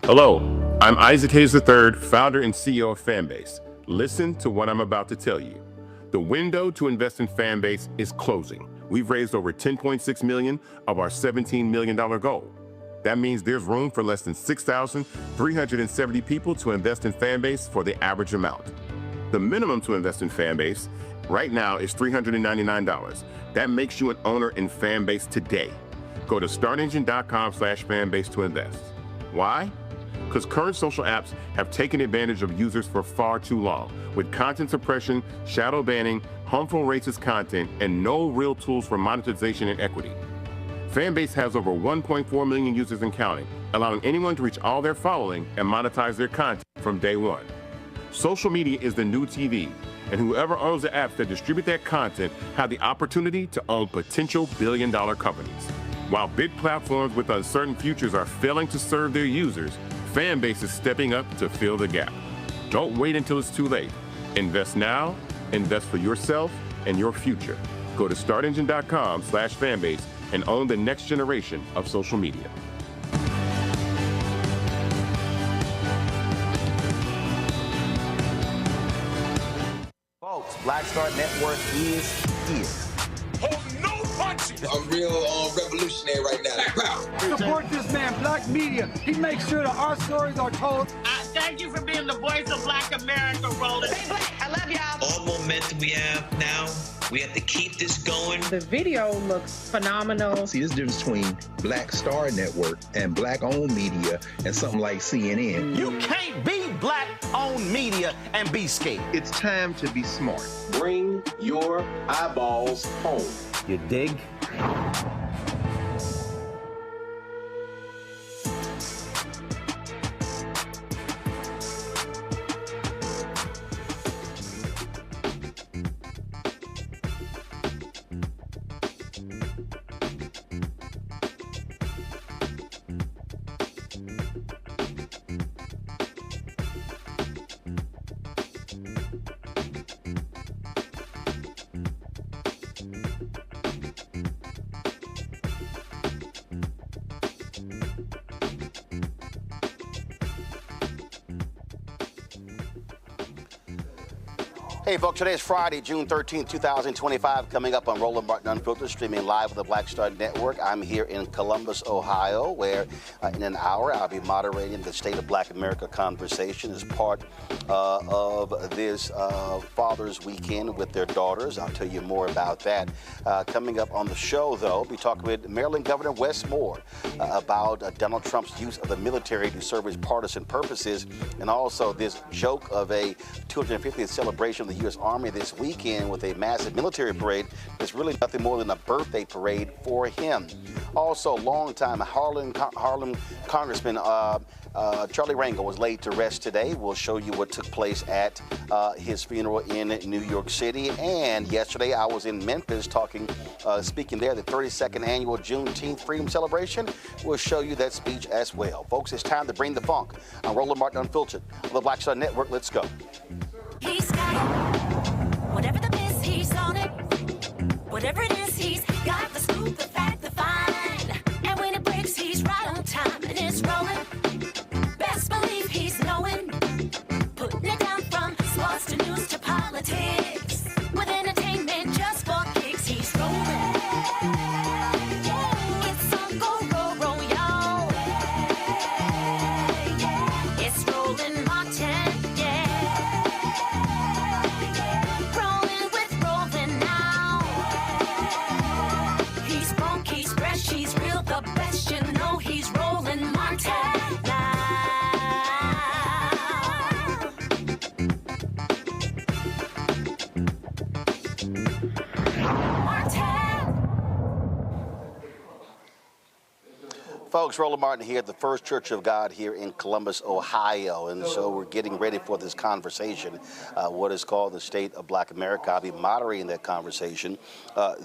Hello, I'm Isaac Hegseth III, founder and CEO of Fanbase. Listen to what I'm about to tell you. The window to invest in Fanbase is closing. We've raised over $10.6 million of our $17 million goal. That means there's room for less than 6,370 people to invest in Fanbase for the average amount. The minimum to invest in Fanbase right now is $399. That makes you an owner in Fanbase today. Go to startengine.com/fanbase to invest. Why? Because current social apps have taken advantage of users for far too long, with content suppression, shadow banning, harmful racist content, and no real tools for monetization and equity. Fanbase has over 1.4 million users and counting, allowing anyone to reach all their following and monetize their content from day one. Social media is the new TV, and whoever owns the apps that distribute that content have the opportunity to own potential billion-dollar companies. While big platforms with uncertain futures are failing to serve their users, Fanbase is stepping up to fill the gap. Don't wait until it's too late. Invest now, invest for yourself and your future. Go to startengine.com/fanbase and own the next generation of social media. Folks, Black Star Network is here. Hold no punches. I'm real revolutionary right now. Support this man, Black Media. He makes sure that our stories are told. Thank you for being the voice of Black America, Roland. Stay black. I love y'all. All momentum we have now, we have to keep this going. The video looks phenomenal. See, this difference between Black Star Network and Black-owned media and something like CNN. You can't be Black-owned media and be scared. It's time to be smart. Bring your eyeballs home. You dig? Hey folks, today is Friday, June 13th, 2025, coming up on Roland Martin Unfiltered, streaming live with the Black Star Network. I'm here in Columbus, Ohio, where in an hour I'll be moderating the State of Black America conversation as part of this Father's Weekend with their daughters. I'll tell you more about that. Coming up on the show, though, we'll be talking with Maryland Governor Wes Moore about Donald Trump's use of the military to serve his partisan purposes, and also this joke of a 250th celebration of the U.S. Army this weekend with a massive military parade. It's really nothing more than a birthday parade for him. Also, longtime Harlem Congressman Charlie Rangel was laid to rest today. We'll show you what took place at his funeral in New York City. And yesterday I was in Memphis speaking there, the 32nd annual Juneteenth Freedom Celebration. We'll show you that speech as well. Folks, it's time to bring the funk on Roland Martin Unfiltered on the Black Star Network. Let's go. He's got it. Whatever the miss, he's on it. Whatever it is, he's got the scoop, the fact, the find. And when it breaks, he's right on time and it's rolling. Best believe he's knowing. Putting it down from sports to news to politics. With entertainment just for kicks, he's rolling. It's on go, roll, roll, y'all. It's Roland Martin. Folks, Roland Martin here at the First Church of God here in Columbus, Ohio. And so we're getting ready for this conversation, what is called the State of Black America. I'll be moderating that conversation.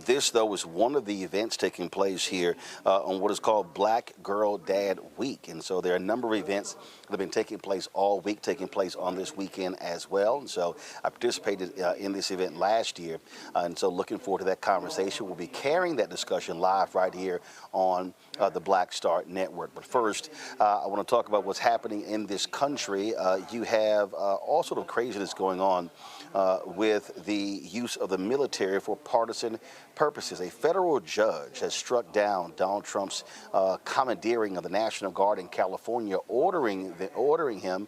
This, though, is one of the events taking place here on what is called Black Girl Dad Week. And so there are a number of events that have been taking place all week, taking place on this weekend as well. And so I participated in this event last year. And so looking forward to that conversation. We'll be carrying that discussion live right here on the Black Star Network. But first, I want to talk about what's happening in this country. You have all sort of craziness going on with the use of the military for partisan purposes. A federal judge has struck down Donald Trump's commandeering of the National Guard in California, ordering him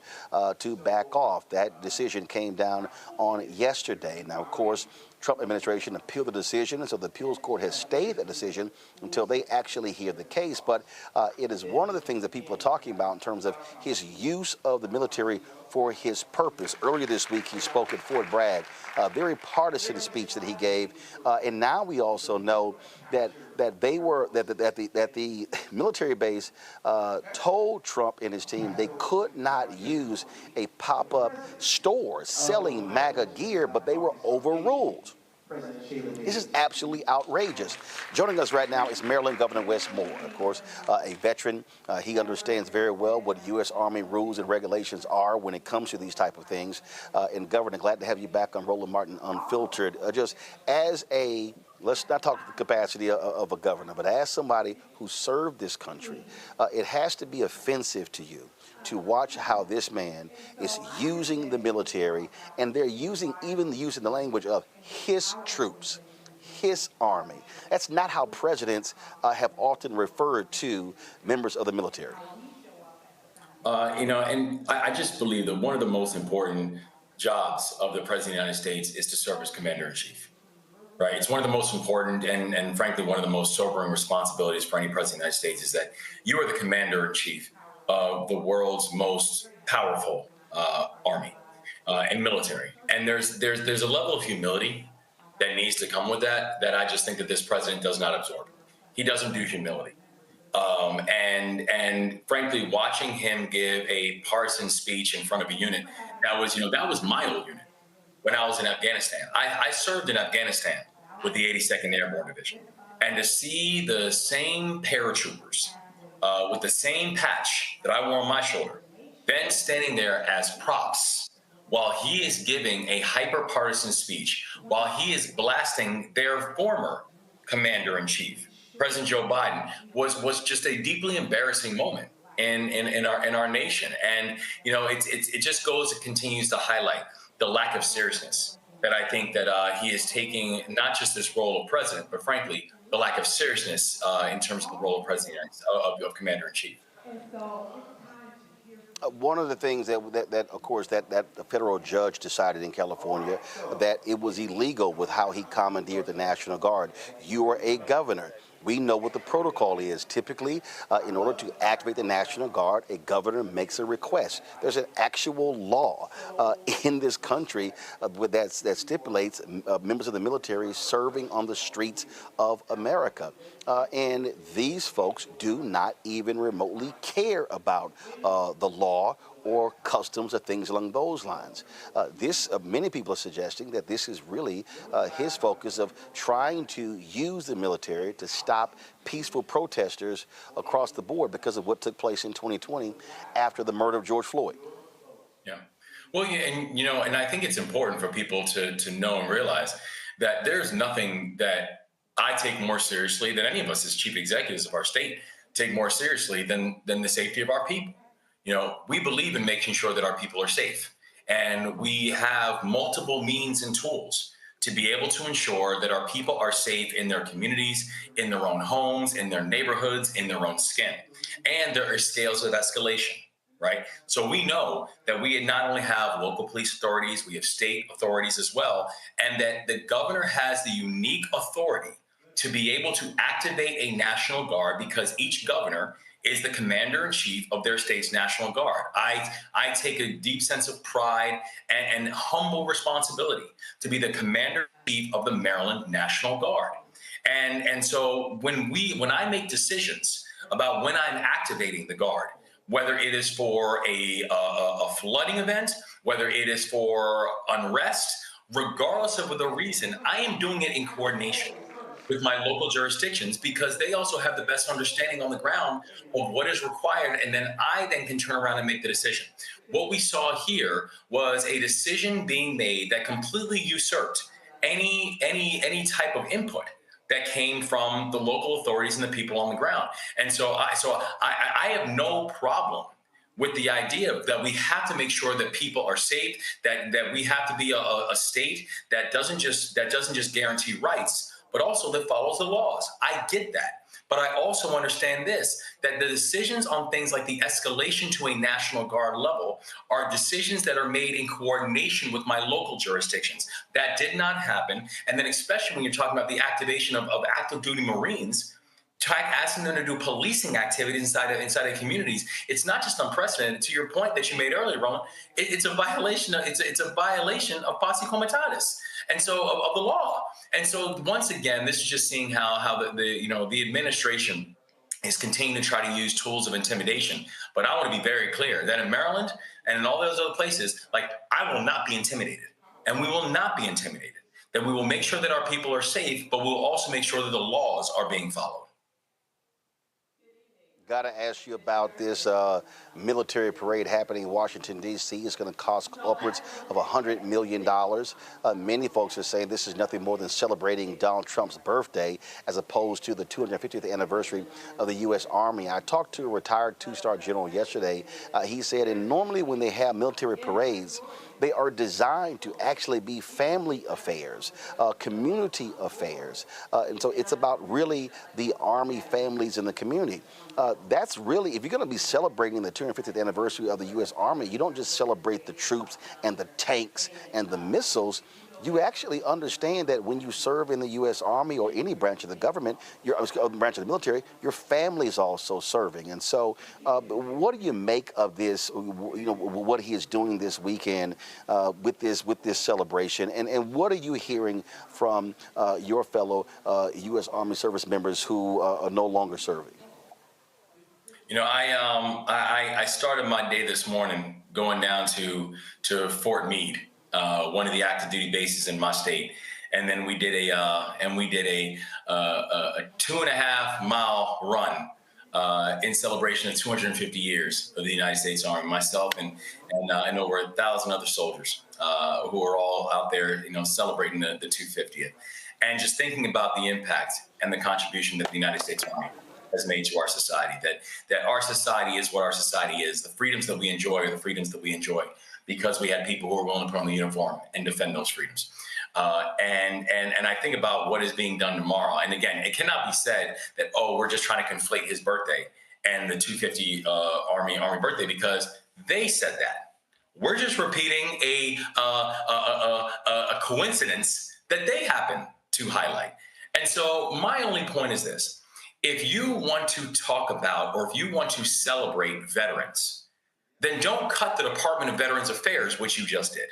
to back off. That decision came down on yesterday. Now, of course, Trump administration appealed the decision, and so the appeals court has stayed the decision until they actually hear the case. But it is one of the things that people are talking about in terms of his use of the military for his purpose. Earlier this week, he spoke at Fort Bragg, a very partisan speech that he gave, and now we also know that the military base told Trump and his team they could not use a pop-up store selling MAGA gear, but they were overruled. This is absolutely outrageous. Joining us right now is Maryland Governor Wes Moore, of course, a veteran. He understands very well what U.S. Army rules and regulations are when it comes to these type of things. And Governor, glad to have you back on Roland Martin Unfiltered. Just as a let's not talk the capacity of a governor, but as somebody who served this country, it has to be offensive to you to watch how this man is using the military, and they're using the language of his troops, his army. That's not how presidents have often referred to members of the military. And I just believe that one of the most important jobs of the President of the United States is to serve as Commander-in-Chief. Right. It's one of the most important and frankly, one of the most sobering responsibilities for any president of the United States is that you are the commander-in-chief of the world's most powerful army and military. And there's a level of humility that needs to come with that I just think that this president does not absorb. He doesn't do humility. And frankly, watching him give a partisan speech in front of a unit, that was my old unit. When I was in Afghanistan, I served in Afghanistan with the 82nd Airborne Division. And to see the same paratroopers with the same patch that I wore on my shoulder, then standing there as props while he is giving a hyper-partisan speech, while he is blasting their former commander-in-chief, President Joe Biden, was just a deeply embarrassing moment in our nation. And, it just continues to highlight the lack of seriousness that I think that he is taking, not just this role of president, but frankly, the lack of seriousness in terms of the role of president of commander-in-chief. One of the things that the federal judge decided in California, that it was illegal with how he commandeered the National Guard. You are a governor. We know what the protocol is. Typically, in order to activate the National Guard, a governor makes a request. There's an actual law in this country that stipulates members of the military serving on the streets of America. And these folks do not even remotely care about the law or customs or things along those lines. Many people are suggesting that this is really his focus of trying to use the military to stop peaceful protesters across the board because of what took place in 2020 after the murder of George Floyd. Yeah. Well, yeah, and I think it's important for people to know and realize that there's nothing that I take more seriously than any of us as chief executives of our state take more seriously than the safety of our people. We believe in making sure that our people are safe, and we have multiple means and tools to be able to ensure that our people are safe in their communities, in their own homes, in their neighborhoods, in their own skin. And there are scales of escalation, right? So we know that we not only have local police authorities, we have state authorities as well, and that the governor has the unique authority to be able to activate a National Guard because each governor is the commander-in-chief of their state's National Guard. I take a deep sense of pride and humble responsibility to be the commander-in-chief of the Maryland National Guard. And so when I make decisions about when I'm activating the Guard, whether it is for a flooding event, whether it is for unrest, regardless of the reason, I am doing it in coordination with my local jurisdictions because they also have the best understanding on the ground of what is required, and then I can turn around and make the decision. What we saw here was a decision being made that completely usurped any type of input that came from the local authorities and the people on the ground. And so I have no problem with the idea that we have to make sure that people are safe, that we have to be a state that doesn't just guarantee rights, but also that follows the laws. I get that. But I also understand this, that the decisions on things like the escalation to a National Guard level are decisions that are made in coordination with my local jurisdictions. That did not happen. And then especially when you're talking about the activation of active duty Marines, asking them to do policing activities inside of communities, it's not just unprecedented. To your point that you made earlier, Roland, it's a violation. It's a violation of posse comitatus, and so of the law. And so once again, this is just seeing how the administration is continuing to try to use tools of intimidation. But I want to be very clear that in Maryland and in all those other places, like, I will not be intimidated, and we will not be intimidated. That we will make sure that our people are safe, but we'll also make sure that the laws are being followed. Got to ask you about this military parade happening in Washington, D.C. It's going to cost upwards of $100 million. Many folks are saying this is nothing more than celebrating Donald Trump's birthday as opposed to the 250th anniversary of the U.S. Army. I talked to a retired two-star general yesterday. He said, and normally when they have military parades, they are designed to actually be family affairs, community affairs. And so it's about really the Army families in the community. That's really, if you're going to be celebrating the 250th anniversary of the U.S. Army, you don't just celebrate the troops and the tanks and the missiles. You actually understand that when you serve in the U.S. Army or any branch of the government, branch of the military, your family is also serving. And so what do you make of this, what he is doing this weekend with this celebration? And what are you hearing from your fellow U.S. Army service members who are no longer serving? I started my day this morning going down to Fort Meade, one of the active duty bases in my state, and then we did a 2.5 mile run in celebration of 250 years of the United States Army. Myself and over 1,000 other soldiers who are all out there, celebrating the 250th, and just thinking about the impact and the contribution that the United States Army has made to our society, that our society is what our society is. The freedoms that we enjoy are the freedoms that we enjoy because we had people who are willing to put on the uniform and defend those freedoms. And I think about what is being done tomorrow. And again, it cannot be said that, we're just trying to conflate his birthday and the 250 Army birthday, because they said that. We're just repeating a coincidence that they happen to highlight. And so my only point is this. If you want to talk about, or if you want to celebrate veterans, then don't cut the Department of Veterans Affairs, which you just did.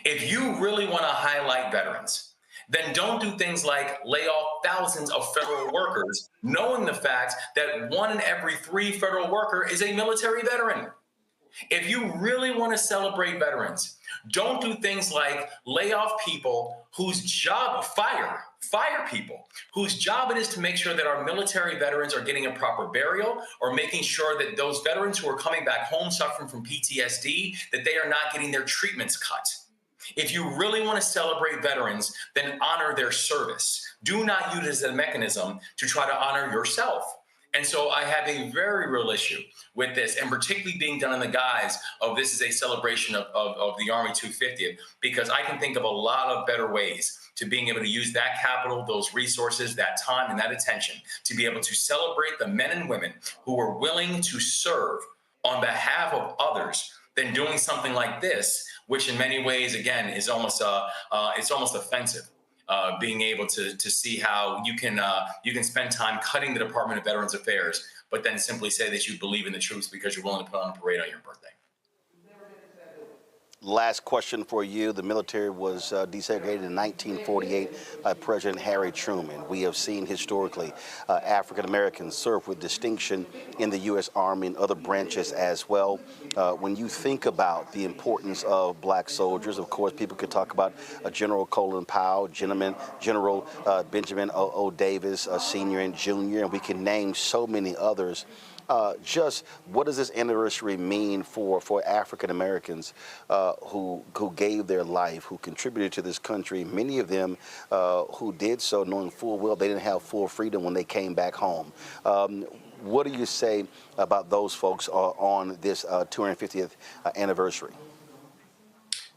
If you really want to highlight veterans, then don't do things like lay off thousands of federal workers, knowing the fact that 1 in every 3 federal worker is a military veteran. If you really want to celebrate veterans, don't do things like lay off people whose job, fire people whose job it is to make sure that our military veterans are getting a proper burial, or making sure that those veterans who are coming back home suffering from PTSD, that they are not getting their treatments cut. If you really want to celebrate veterans, then honor their service. Do not use it as a mechanism to try to honor yourself. And so I have a very real issue with this, and particularly being done in the guise of this is a celebration of the Army 250th, because I can think of a lot of better ways to being able to use that capital, those resources, that time, and that attention to be able to celebrate the men and women who are willing to serve on behalf of others than doing something like this, which in many ways, again, is almost it's almost offensive. Being able to see how you can spend time cutting the Department of Veterans Affairs, but then simply say that you believe in the troops because you're willing to put on a parade on your birthday. Last question for you. The military was desegregated in 1948 by President Harry Truman. We have seen historically African Americans serve with distinction in the U.S. Army and other branches as well. When you think about the importance of black soldiers, of course, people could talk about General Colin Powell, General Benjamin O. Davis, Sr. and Jr., and we can name so many others. just what does this anniversary mean for African Americans who gave their life, who contributed to this country, many of them who did so knowing full well they didn't have full freedom when they came back home. What do you say about those folks on this 250th anniversary?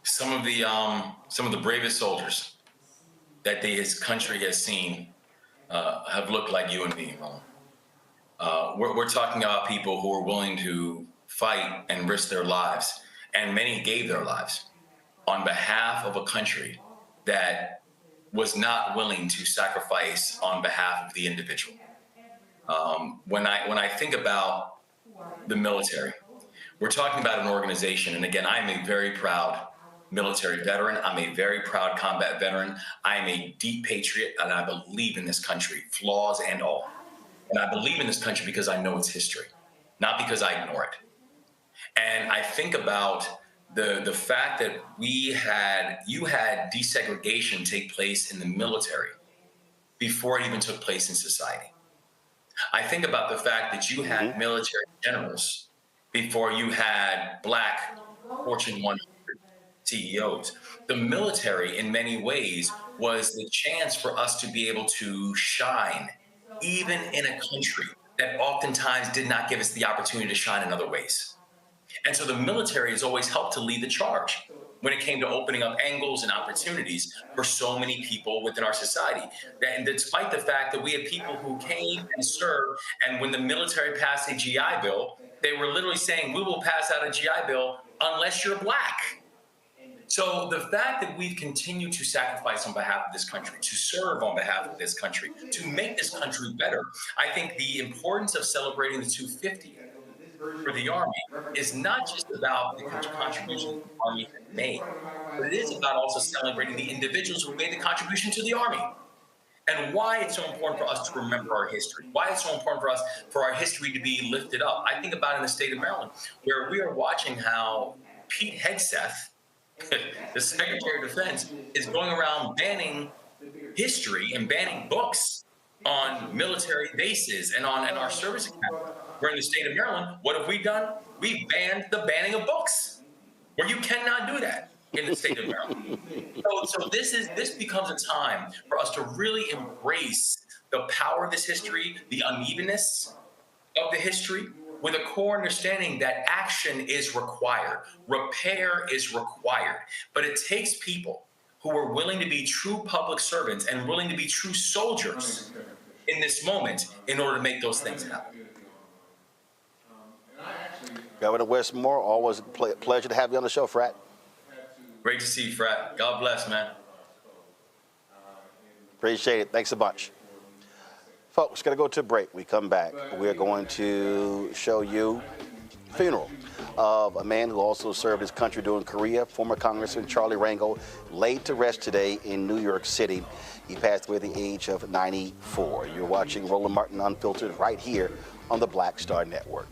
Some of the bravest soldiers that his country has seen have looked like you and me, Roland. We're talking about people who are willing to fight and risk their lives, and many gave their lives on behalf of a country that was not willing to sacrifice on behalf of the individual. When I think about the military, we're talking about an organization, and again, I'm a very proud military veteran. I'm a very proud combat veteran. I am a deep patriot, and I believe in this country, flaws and all. And I believe in this country because I know its history, not because I ignore it. And I think about the fact that you had desegregation take place in the military before it even took place in society. I think about the fact that you had military generals before you had Black Fortune 100 CEOs. The military, in many ways, was the chance for us to be able to shine, even in a country that oftentimes did not give us the opportunity to shine in other ways. And so the military has always helped to lead the charge when it came to opening up angles and opportunities for so many people within our society. And despite the fact that we had people who came and served, and when the military passed a GI Bill, they were literally saying, we will pass out a GI Bill unless you're Black. So the fact that we've continued to sacrifice on behalf of this country, to serve on behalf of this country, to make this country better, I think the importance of celebrating the 250th for the Army is not just about the contribution the Army has made, but it is about also celebrating the individuals who made the contribution to the Army. And why it's so important for us to remember our history, why it's so important for us, for our history to be lifted up. I think about in the state of Maryland, where we are watching how Pete Hegseth, the Secretary of Defense, is going around banning history and banning books on military bases and on our service academy. We're in the state of Maryland. What have we done? We've banned the banning of books, where you cannot do that in the state of Maryland. So this becomes a time for us to really embrace the power of this history, the unevenness of the history, with a core understanding that action is required, repair is required. But it takes people who are willing to be true public servants and willing to be true soldiers in this moment in order to make those things happen. Governor Wes Moore, always a pleasure to have you on the show, Frat. Great to see you, Frat. God bless, man. Appreciate it. Thanks a bunch. Folks, going to go to a break. We come back. We're going to show you the funeral of a man who also served his country during Korea, former Congressman Charles Rangel, laid to rest today in New York City. He passed away at the age of 94. You're watching Roland Martin Unfiltered right here on the Black Star Network.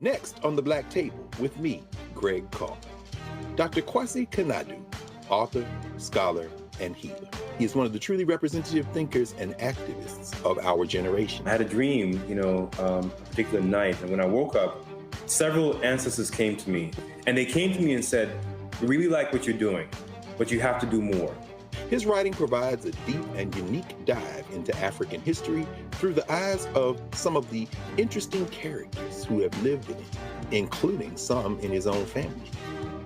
Next on the Black Table with me, Greg Carr. Dr. Kwasi Kanadu, author, scholar, and healer. He is one of the truly representative thinkers and activists of our generation. I had a dream, a particular night, and when I woke up, several ancestors came to me, and they came to me and said, "We really like what you're doing, but you have to do more." His writing provides a deep and unique dive into African history through the eyes of some of the interesting characters who have lived in it, including some in his own family.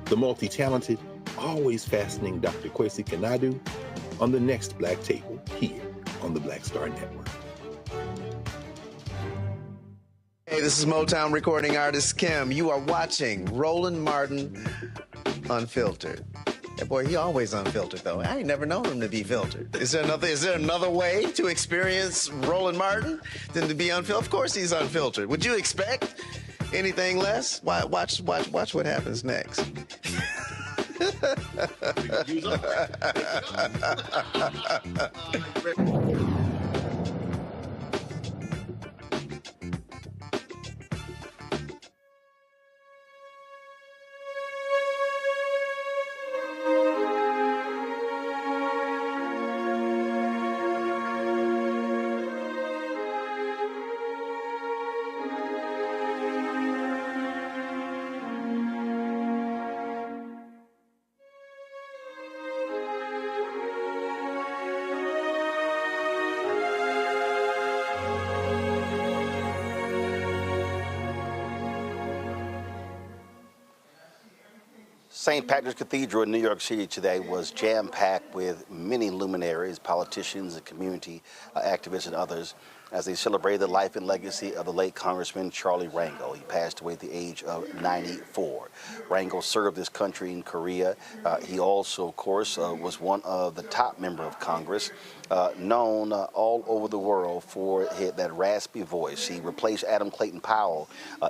The multi-talented, always fascinating Dr. Kwasi Kanadu on the next Black Table here on the Black Star Network. Hey, this is Motown recording artist Kim. You are watching Roland Martin Unfiltered. Hey, boy, he always unfiltered, though. I ain't never known him to be filtered. Is there another way to experience Roland Martin than to be unfiltered? Of course he's unfiltered. Would you expect anything less? Watch what happens next. St. Patrick's Cathedral in New York City today was jam-packed with many luminaries, politicians and community activists and others as they celebrated the life and legacy of the late Congressman Charles Rangel. He passed away at the age of 94. Rangel served this country in Korea. He also, of course, was one of the top members of Congress, known all over the world for that raspy voice. He replaced Adam Clayton Powell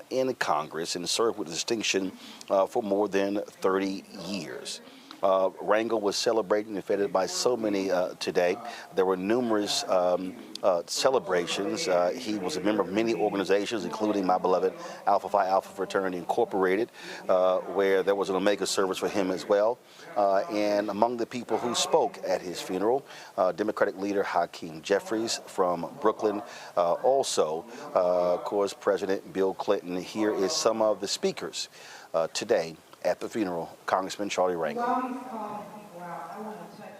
in Congress and served with distinction for more than 30 years. Rangel was celebrated and feted by so many today. There were numerous celebrations. He was a member of many organizations, including my beloved Alpha Phi Alpha Fraternity Incorporated, where there was an Omega service for him as well. And among the people who spoke at his funeral, Democratic leader Hakeem Jeffries from Brooklyn, also, of course, President Bill Clinton. Here is some of the speakers today at the funeral, Congressman Charles Rangel. It's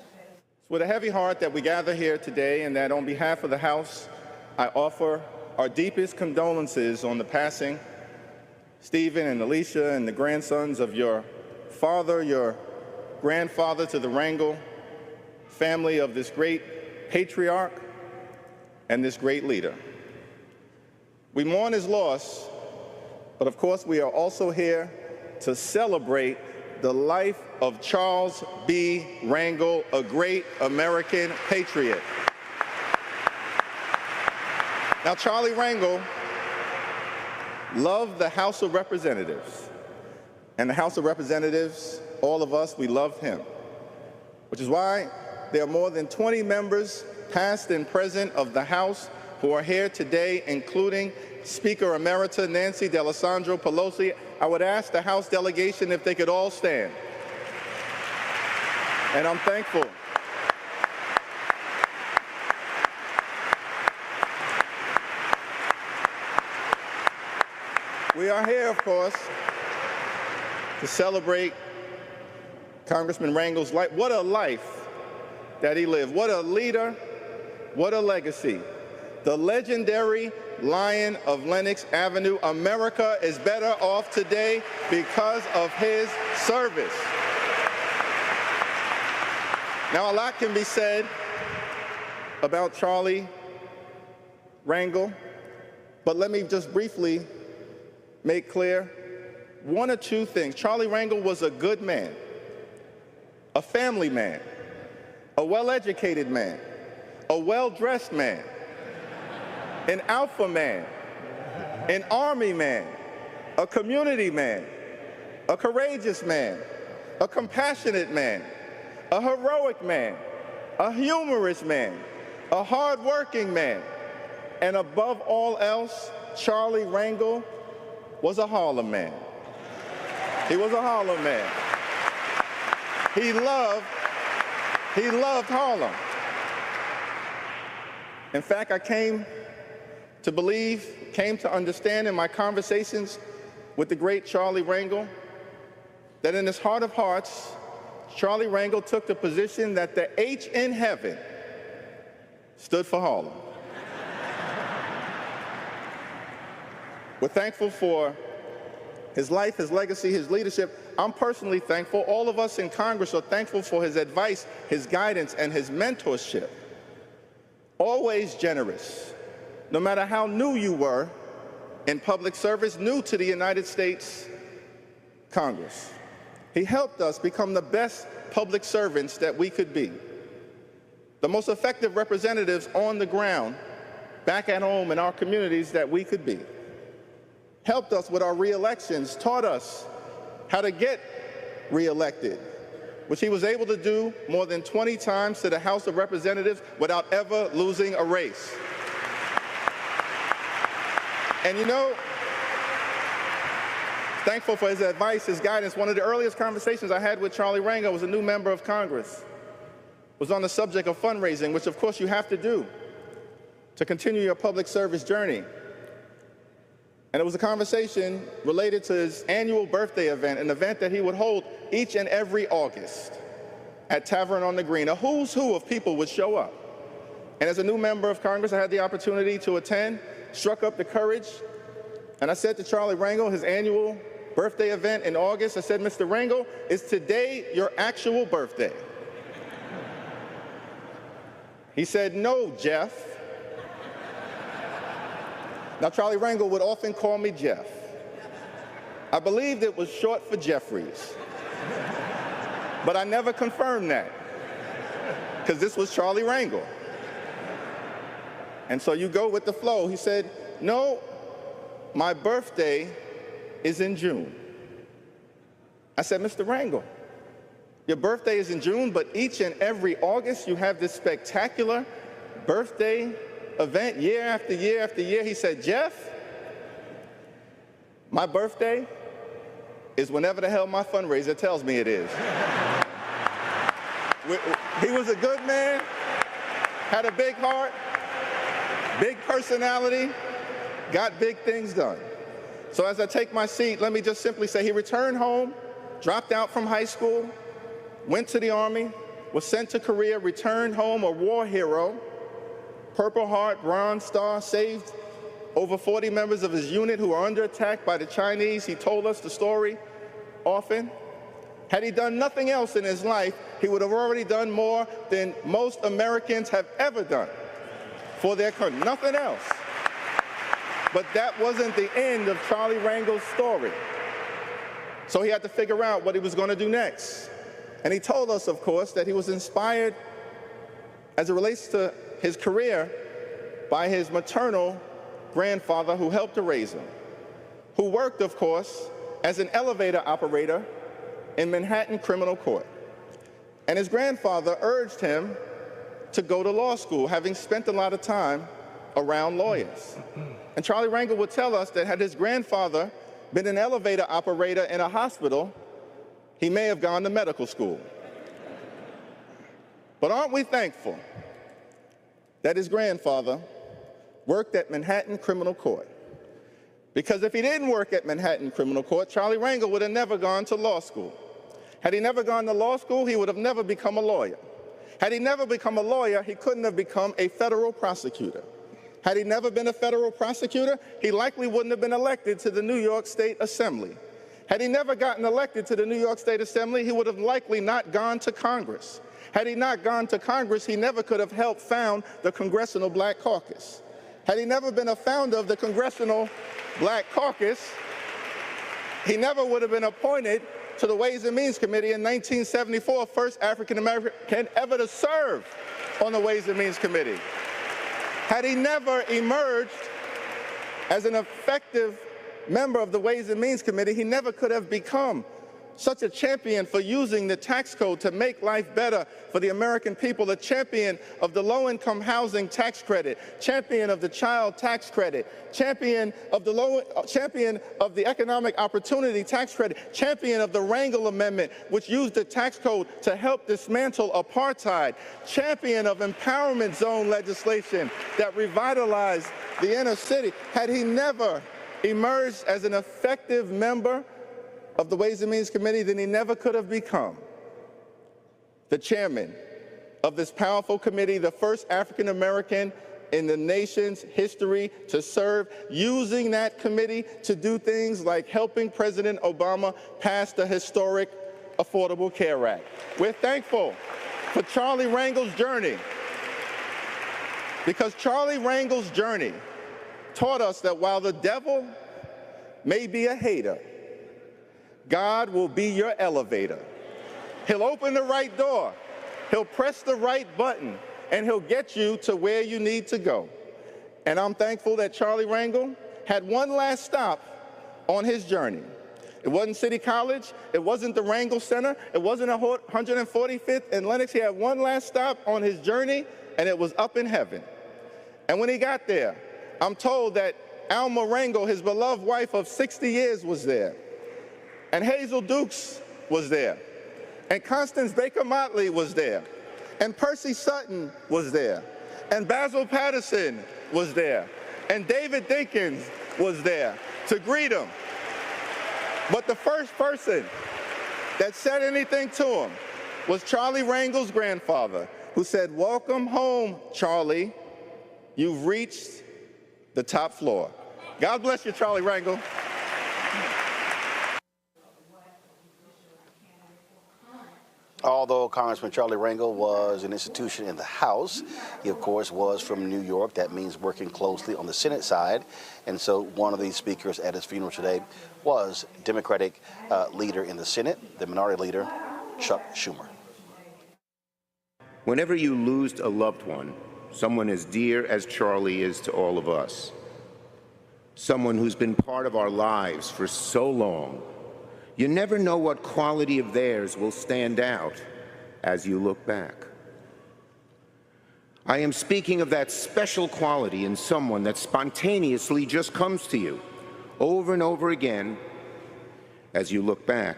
with a heavy heart that we gather here today, and that on behalf of the House, I offer our deepest condolences on the passing, Stephen and Alicia and the grandsons of your father, your grandfather, to the Rangel family of this great patriarch and this great leader. We mourn his loss, but of course we are also here to celebrate the life of Charles B. Rangel, a great American patriot. Now, Charlie Rangel loved the House of Representatives, and the House of Representatives, all of us, we love him, which is why there are more than 20 members, past and present, of the House who are here today, including Speaker Emerita Nancy D'Alessandro Pelosi. I would ask the House delegation if they could all stand. And I'm thankful. We are here, of course, to celebrate Congressman Rangel's life. What a life that he lived. What a leader. What a legacy. The legendary Lion of Lenox Avenue. America is better off today because of his service. Now, a lot can be said about Charlie Rangel, but let me just briefly make clear one or two things. Charlie Rangel was a good man, a family man, a well-educated man, a well-dressed man, an alpha man, an army man, a community man, a courageous man, a compassionate man, a heroic man, a humorous man, a hardworking man, and above all else, Charlie Rangel was a Harlem man. He was a Harlem man. He loved Harlem. In fact, I came to understand in my conversations with the great Charlie Rangel that in his heart of hearts, Charlie Rangel took the position that the H in heaven stood for Harlem. We're thankful for his life, his legacy, his leadership. I'm personally thankful. All of us in Congress are thankful for his advice, his guidance, and his mentorship. Always generous, no matter how new you were in public service, new to the United States Congress. He helped us become the best public servants that we could be, the most effective representatives on the ground, back at home in our communities that we could be. Helped us with our re-elections, taught us how to get re-elected, which he was able to do more than 20 times to the House of Representatives without ever losing a race. And you know, thankful for his advice, his guidance. One of the earliest conversations I had with Charlie Rangel was a new member of Congress, was on the subject of fundraising, which of course you have to do to continue your public service journey. And it was a conversation related to his annual birthday event, an event that he would hold each and every August at Tavern on the Green. A who's who of people would show up. And as a new member of Congress, I had the opportunity to attend, struck up the courage, and I said to Charlie Rangel, his annual birthday event in August. I said, Mr. Rangel, is today your actual birthday? He said, no, Jeff. Now, Charlie Rangel would often call me Jeff. I believed it was short for Jeffries, but I never confirmed that, because this was Charlie Rangel. And so you go with the flow. He said, no, my birthday is in June. I said, Mr. Rangel, your birthday is in June, but each and every August you have this spectacular birthday event year after year after year. He said, Jeff, my birthday is whenever the hell my fundraiser tells me it is. He was a good man, had a big heart, big personality, got big things done. So as I take my seat, let me just simply say he returned home, dropped out from high school, went to the Army, was sent to Korea, returned home a war hero, Purple Heart, Bronze Star, saved over 40 members of his unit who were under attack by the Chinese. He told us the story often. Had he done nothing else in his life, he would have already done more than most Americans have ever done for their country. Nothing else. But that wasn't the end of Charlie Rangel's story. So he had to figure out what he was going to do next. And he told us, of course, that he was inspired as it relates to his career by his maternal grandfather who helped to raise him, who worked, of course, as an elevator operator in Manhattan criminal court. And his grandfather urged him to go to law school, having spent a lot of time around lawyers. And Charlie Rangel would tell us that had his grandfather been an elevator operator in a hospital, he may have gone to medical school. But aren't we thankful that his grandfather worked at Manhattan criminal court? Because if he didn't work at Manhattan criminal court, Charlie Rangel would have never gone to law school. Had he never gone to law school, he would have never become a lawyer. Had he never become a lawyer, he couldn't have become a federal prosecutor. Had he never been a federal prosecutor, he likely wouldn't have been elected to the New York State Assembly. Had he never gotten elected to the New York State Assembly, he would have likely not gone to Congress. Had he not gone to Congress, he never could have helped found the Congressional Black Caucus. Had he never been a founder of the Congressional Black Caucus, he never would have been appointed to the Ways and Means Committee in 1974, first African-American ever to serve on the Ways and Means Committee. Had he never emerged as an effective member of the Ways and Means Committee, he never could have become such a champion for using the tax code to make life better for the American people, a champion of the low-income housing tax credit, champion of the child tax credit, champion of the economic opportunity tax credit, champion of the Rangel Amendment, which used the tax code to help dismantle apartheid, champion of empowerment zone legislation that revitalized the inner city. Had he never emerged as an effective member of the Ways and Means Committee, then he never could have become the chairman of this powerful committee, the first African-American in the nation's history to serve, using that committee to do things like helping President Obama pass the historic Affordable Care Act. We're thankful for Charlie Rangel's journey, because Charlie Rangel's journey taught us that while the devil may be a hater, God will be your elevator. He'll open the right door, he'll press the right button, and he'll get you to where you need to go. And I'm thankful that Charlie Rangel had one last stop on his journey. It wasn't City College, it wasn't the Rangel Center, it wasn't 145th and Lenox. He had one last stop on his journey, and it was up in heaven. And when he got there, I'm told that Alma Rangel, his beloved wife of 60 years, was there. And Hazel Dukes was there. And Constance Baker Motley was there. And Percy Sutton was there. And Basil Patterson was there. And David Dinkins was there to greet him. But the first person that said anything to him was Charlie Rangel's grandfather, who said, "Welcome home, Charlie. You've reached the top floor." God bless you, Charlie Rangel. Although Congressman Charlie Rangel was an institution in the House, he, of course, was from New York. That means working closely on the Senate side. And so one of these speakers at his funeral today was Democratic leader in the Senate, the minority leader, Chuck Schumer. Whenever you lose a loved one, someone as dear as Charlie is to all of us, someone who's been part of our lives for so long, you never know what quality of theirs will stand out as you look back. I am speaking of that special quality in someone that spontaneously just comes to you over and over again as you look back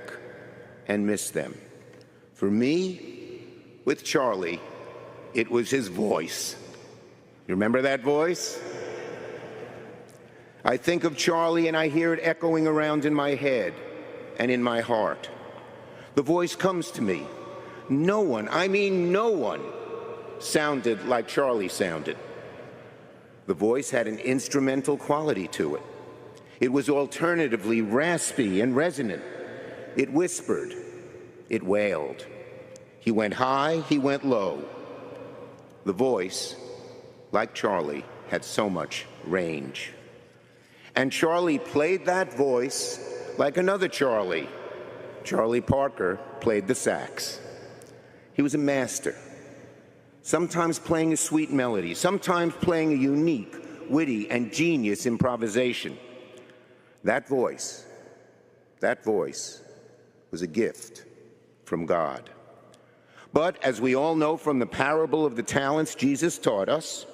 and miss them. For me, with Charlie, it was his voice. You remember that voice? I think of Charlie and I hear it echoing around in my head and in my heart. The voice comes to me. No one, I mean no one, sounded like Charlie sounded. The voice had an instrumental quality to it. It was alternatively raspy and resonant. It whispered. It wailed. He went high, he went low. The voice, like Charlie, had so much range. And Charlie played that voice like another Charlie. Charlie Parker played the sax. He was a master, sometimes playing a sweet melody, sometimes playing a unique, witty, and genius improvisation. That voice was a gift from God. But as we all know from the parable of the talents Jesus taught us,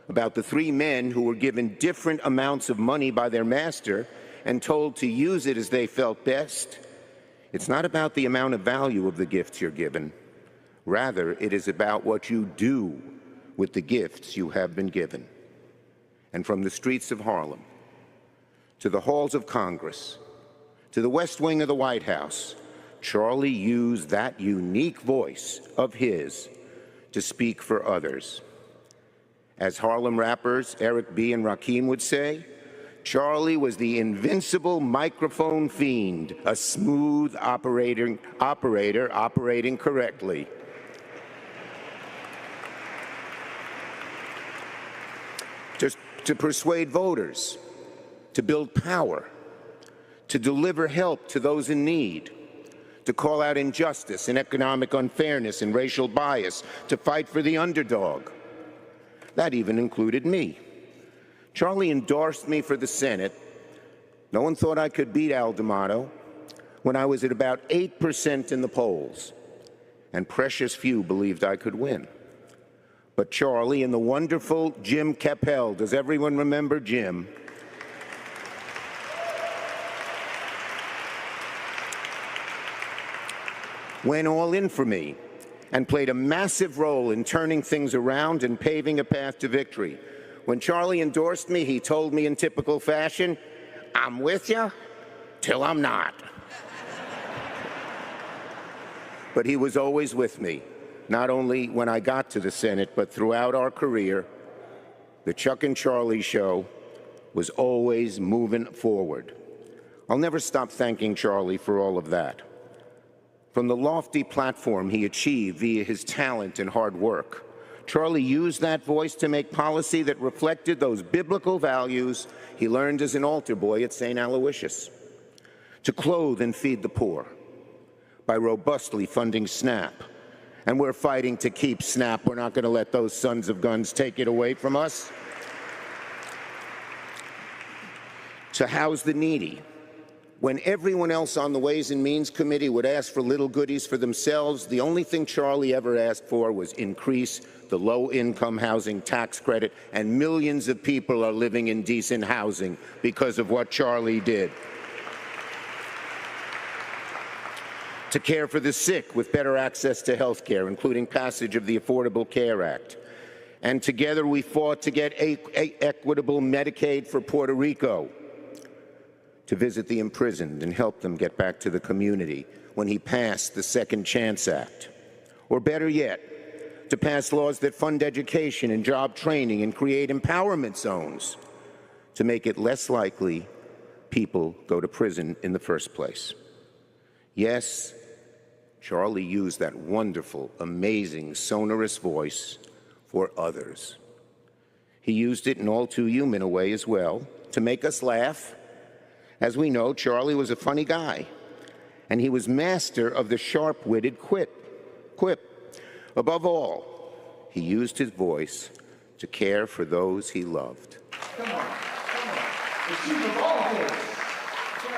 about the three men who were given different amounts of money by their master and told to use it as they felt best, it's not about the amount of value of the gifts you're given. Rather, it is about what you do with the gifts you have been given. And from the streets of Harlem, to the halls of Congress, to the West Wing of the White House, Charlie used that unique voice of his to speak for others. As Harlem rappers Eric B. and Rakim would say, Charlie was the invincible microphone fiend, a smooth operator operating correctly. To persuade voters, to build power, to deliver help to those in need, to call out injustice and economic unfairness and racial bias, to fight for the underdog. That even included me. Charlie endorsed me for the Senate. No one thought I could beat Al D'Amato when I was at about 8% in the polls, and precious few believed I could win. But Charlie and the wonderful Jim Capel, does everyone remember Jim? Went all in for me and played a massive role in turning things around and paving a path to victory. When Charlie endorsed me, he told me in typical fashion, "I'm with you till I'm not." But he was always with me, not only when I got to the Senate, but throughout our career. The Chuck and Charlie show was always moving forward. I'll never stop thanking Charlie for all of that. From the lofty platform he achieved via his talent and hard work, Charlie used that voice to make policy that reflected those biblical values he learned as an altar boy at St. Aloysius, to clothe and feed the poor by robustly funding SNAP. And we're fighting to keep SNAP. We're not going to let those sons of guns take it away from us. To house the needy. When everyone else on the Ways and Means Committee would ask for little goodies for themselves, the only thing Charlie ever asked for was increase the low-income housing tax credit, and millions of people are living in decent housing because of what Charlie did. To care for the sick with better access to health care, including passage of the Affordable Care Act. And together we fought to get equitable Medicaid for Puerto Rico, to visit the imprisoned and help them get back to the community when he passed the Second Chance Act. Or better yet, to pass laws that fund education and job training and create empowerment zones to make it less likely people go to prison in the first place. Yes, Charlie used that wonderful, amazing, sonorous voice for others. He used it in all too human a way as well, to make us laugh. As we know, Charlie was a funny guy, and he was master of the sharp-witted quip. Above all, he used his voice to care for those he loved.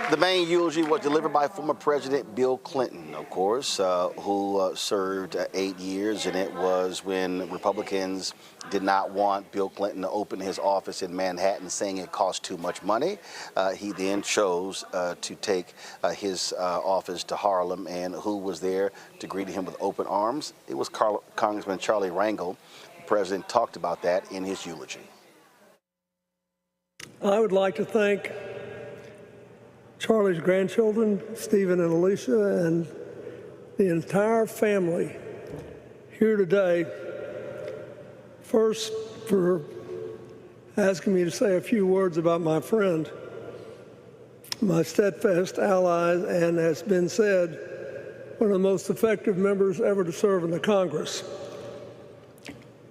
The main eulogy was delivered by former President Bill Clinton, of course, who served 8 years, and it was when Republicans did not want Bill Clinton to open his office in Manhattan, saying it cost too much money. He then chose to take his office to Harlem, and who was there to greet him with open arms? It was Congressman Charles Rangel. The president talked about that in his eulogy. I would like to thank Charlie's grandchildren, Stephen and Alicia, and the entire family here today, first for asking me to say a few words about my friend, my steadfast ally, and as has been said, one of the most effective members ever to serve in the Congress.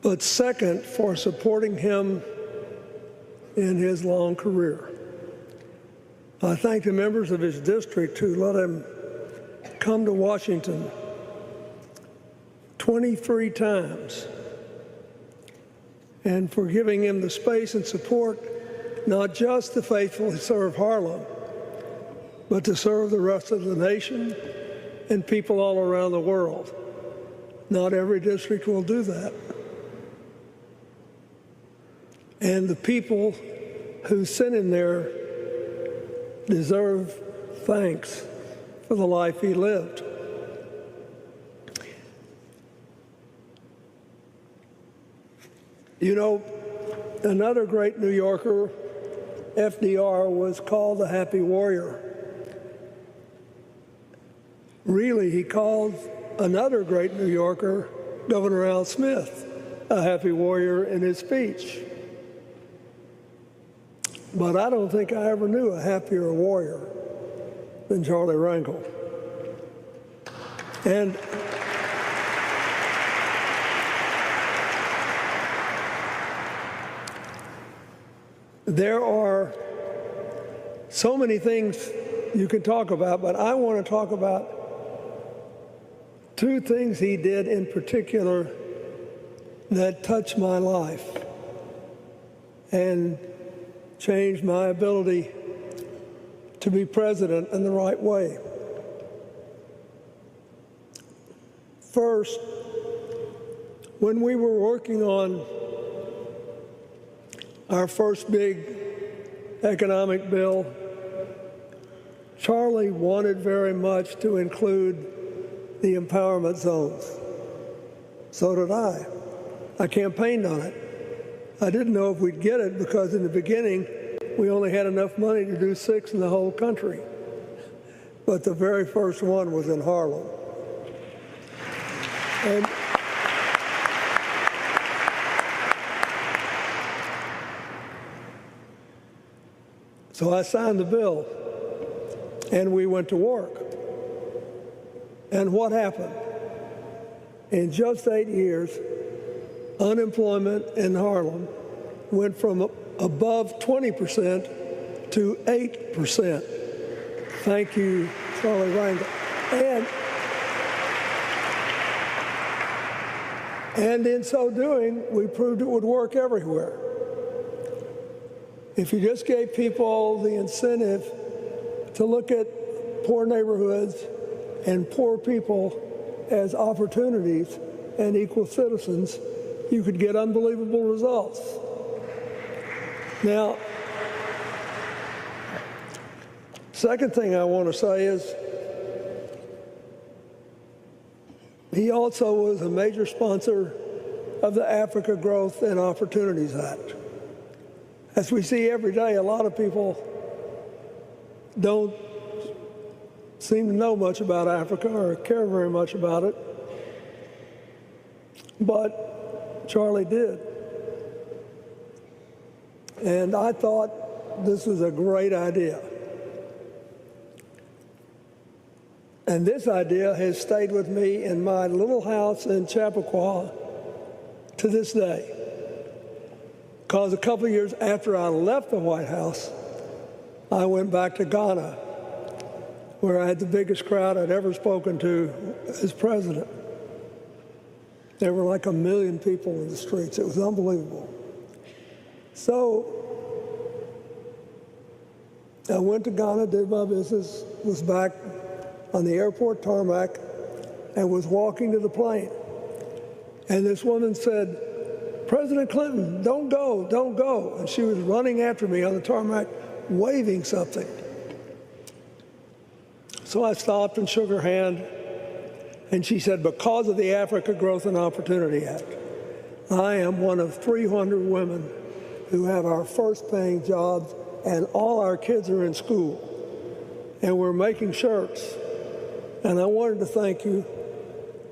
But second, for supporting him in his long career. I thank the members of his district who let him come to Washington 23 times, and for giving him the space and support not just to faithfully serve Harlem, but to serve the rest of the nation and people all around the world. Not every district will do that. And the people who sent him there deserve thanks for the life he lived. You know, another great New Yorker, FDR, was called the Happy Warrior. Really, he called another great New Yorker, Governor Al Smith, a happy warrior in his speech. But I don't think I ever knew a happier warrior than Charlie Rangel. And there are so many things you can talk about, but I want to talk about two things he did in particular that touched my life and changed my ability to be president in the right way. First, when we were working on our first big economic bill, Charlie wanted very much to include the empowerment zones. So did I. I campaigned on it. I didn't know if we'd get it because in the beginning, we only had enough money to do 6 in the whole country. But the very first one was in Harlem. And so I signed the bill, and we went to work. And what happened? In just 8 years, unemployment in Harlem went from above 20% to 8%. Thank you, Charlie Rangel. And in so doing, we proved it would work everywhere. If you just gave people the incentive to look at poor neighborhoods and poor people as opportunities and equal citizens, you could get unbelievable results. Now, second thing I want to say is he also was a major sponsor of the Africa Growth and Opportunities Act. As we see every day, a lot of people don't seem to know much about Africa or care very much about it, but Charlie did. And I thought this was a great idea. And this idea has stayed with me in my little house in Chappaqua to this day. Because a couple of years after I left the White House, I went back to Ghana, where I had the biggest crowd I'd ever spoken to as president. There were like 1 million people in the streets. It was unbelievable. So I went to Ghana, did my business, was back on the airport tarmac, and was walking to the plane. And this woman said, "President Clinton, don't go, don't go." And she was running after me on the tarmac, waving something. So I stopped and shook her hand, and she said, "Because of the Africa Growth and Opportunity Act, I am one of 300 women who have our first paying jobs, and all our kids are in school, and we're making shirts. And I wanted to thank you,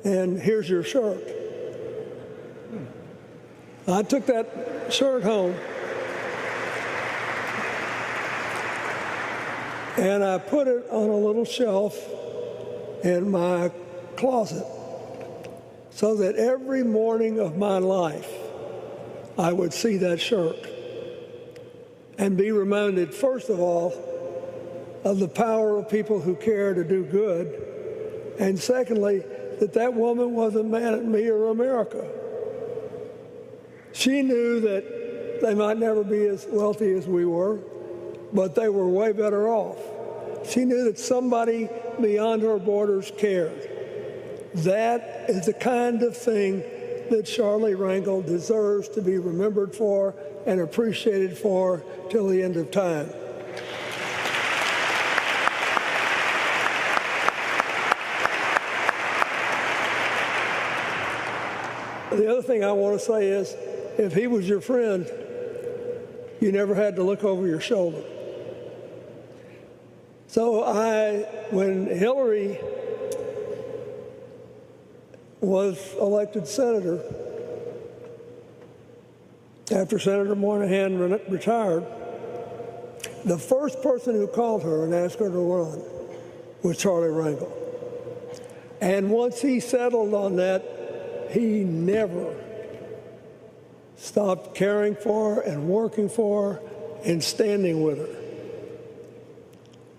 and here's your shirt." I took that shirt home, and I put it on a little shelf in my closet so that every morning of my life I would see that shirt and be reminded, first of all, of the power of people who care to do good, and secondly, that that woman wasn't mad at me or America. She knew that they might never be as wealthy as we were, but they were way better off. She knew that somebody beyond her borders cared. That is the kind of thing that Charlie Rangel deserves to be remembered for and appreciated for till the end of time. The other thing I want to say is, if he was your friend, you never had to look over your shoulder. So when Hillary was elected senator, after Senator Moynihan retired, the first person who called her and asked her to run was Charlie Rangel. And once he settled on that, he never stopped caring for her and working for her and standing with her.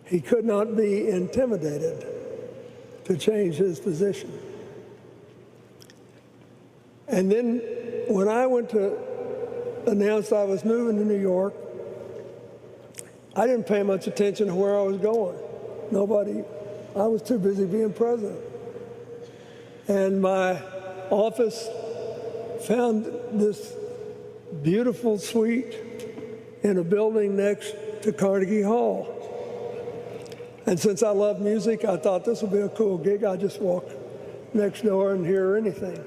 He could not be intimidated to change his position. And then when I went to announce I was moving to New York, I didn't pay much attention to where I was going. I was too busy being president. And my office found this beautiful suite in a building next to Carnegie Hall. And since I love music, I thought this would be a cool gig. I'd just walk next door and hear anything.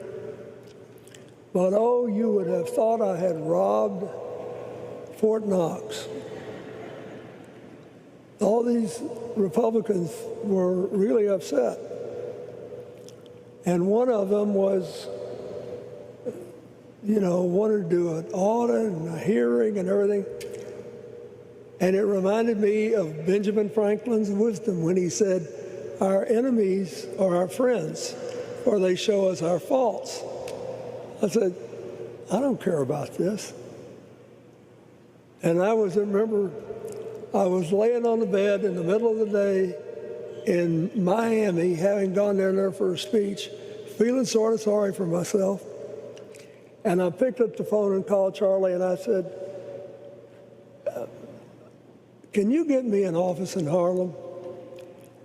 But oh, you would have thought I had robbed Fort Knox. All these Republicans were really upset. And one of them was, wanted to do an audit and a hearing and everything. And it reminded me of Benjamin Franklin's wisdom when he said, "Our enemies are our friends, or they show us our faults." I said, I don't care about this. And I remember I was laying on the bed in the middle of the day in Miami, having gone there for a speech, feeling sort of sorry for myself. And I picked up the phone and called Charlie, and I said, "Can you get me an office in Harlem?"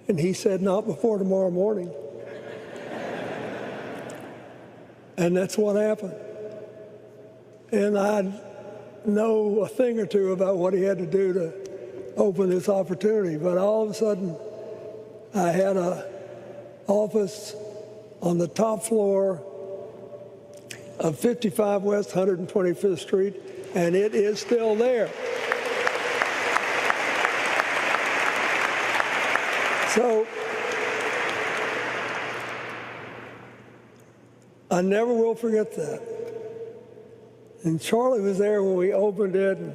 And he said, "Not before tomorrow morning." And that's what happened. And I know a thing or two about what he had to do to open this opportunity. But all of a sudden, I had an office on the top floor of 55 West 125th Street, and it is still there. So I never will forget that. And Charlie was there when we opened it, and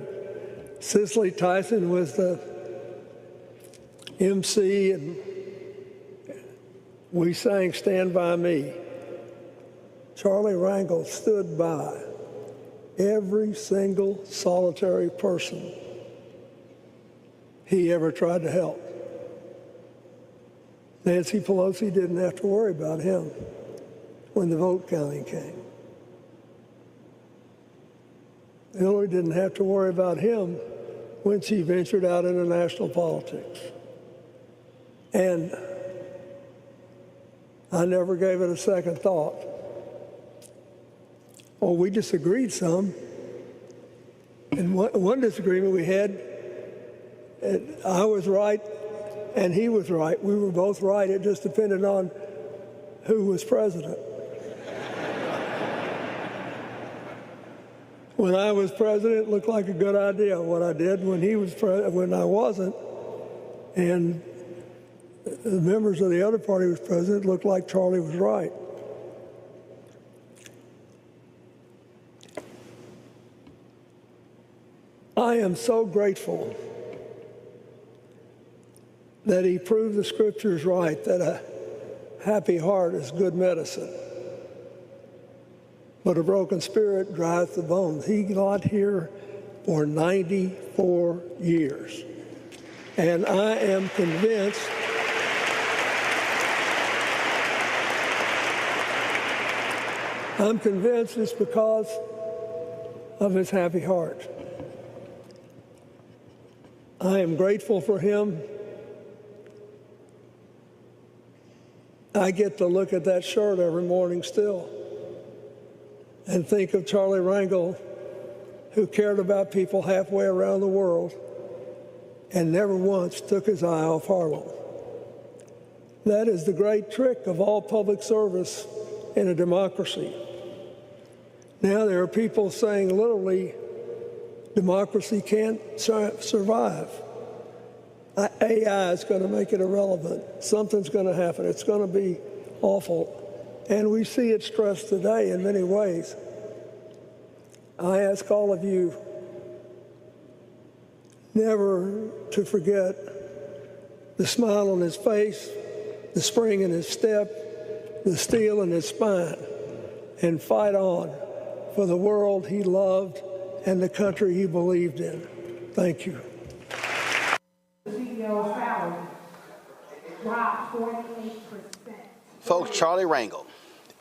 Cicely Tyson was the MC, and we sang Stand By Me. Charlie Rangel stood by every single solitary person he ever tried to help. Nancy Pelosi didn't have to worry about him when the vote counting came. Hillary didn't have to worry about him when she ventured out into national politics. And I never gave it a second thought. Well, we disagreed some. And one disagreement we had, I was right and he was right. We were both right. It just depended on who was president. When I was president, it looked like a good idea what I did. When I wasn't, and the members of the other party was president, it looked like Charlie was right. I am so grateful that he proved the scriptures right, that a happy heart is good medicine, but a broken spirit dries the bones. He got here for 94 years. And I am convinced it's because of his happy heart. I am grateful for him. I get to look at that shirt every morning still and think of Charlie Rangel, who cared about people halfway around the world and never once took his eye off Harlem. That is the great trick of all public service in a democracy. Now there are people saying literally, democracy can't survive. AI is going to make it irrelevant. Something's going to happen. It's going to be awful. And we see it stressed today in many ways. I ask all of you never to forget the smile on his face, the spring in his step, the steel in his spine, and fight on for the world he loved and the country he believed in. Thank you. Folks, Charlie Rangel,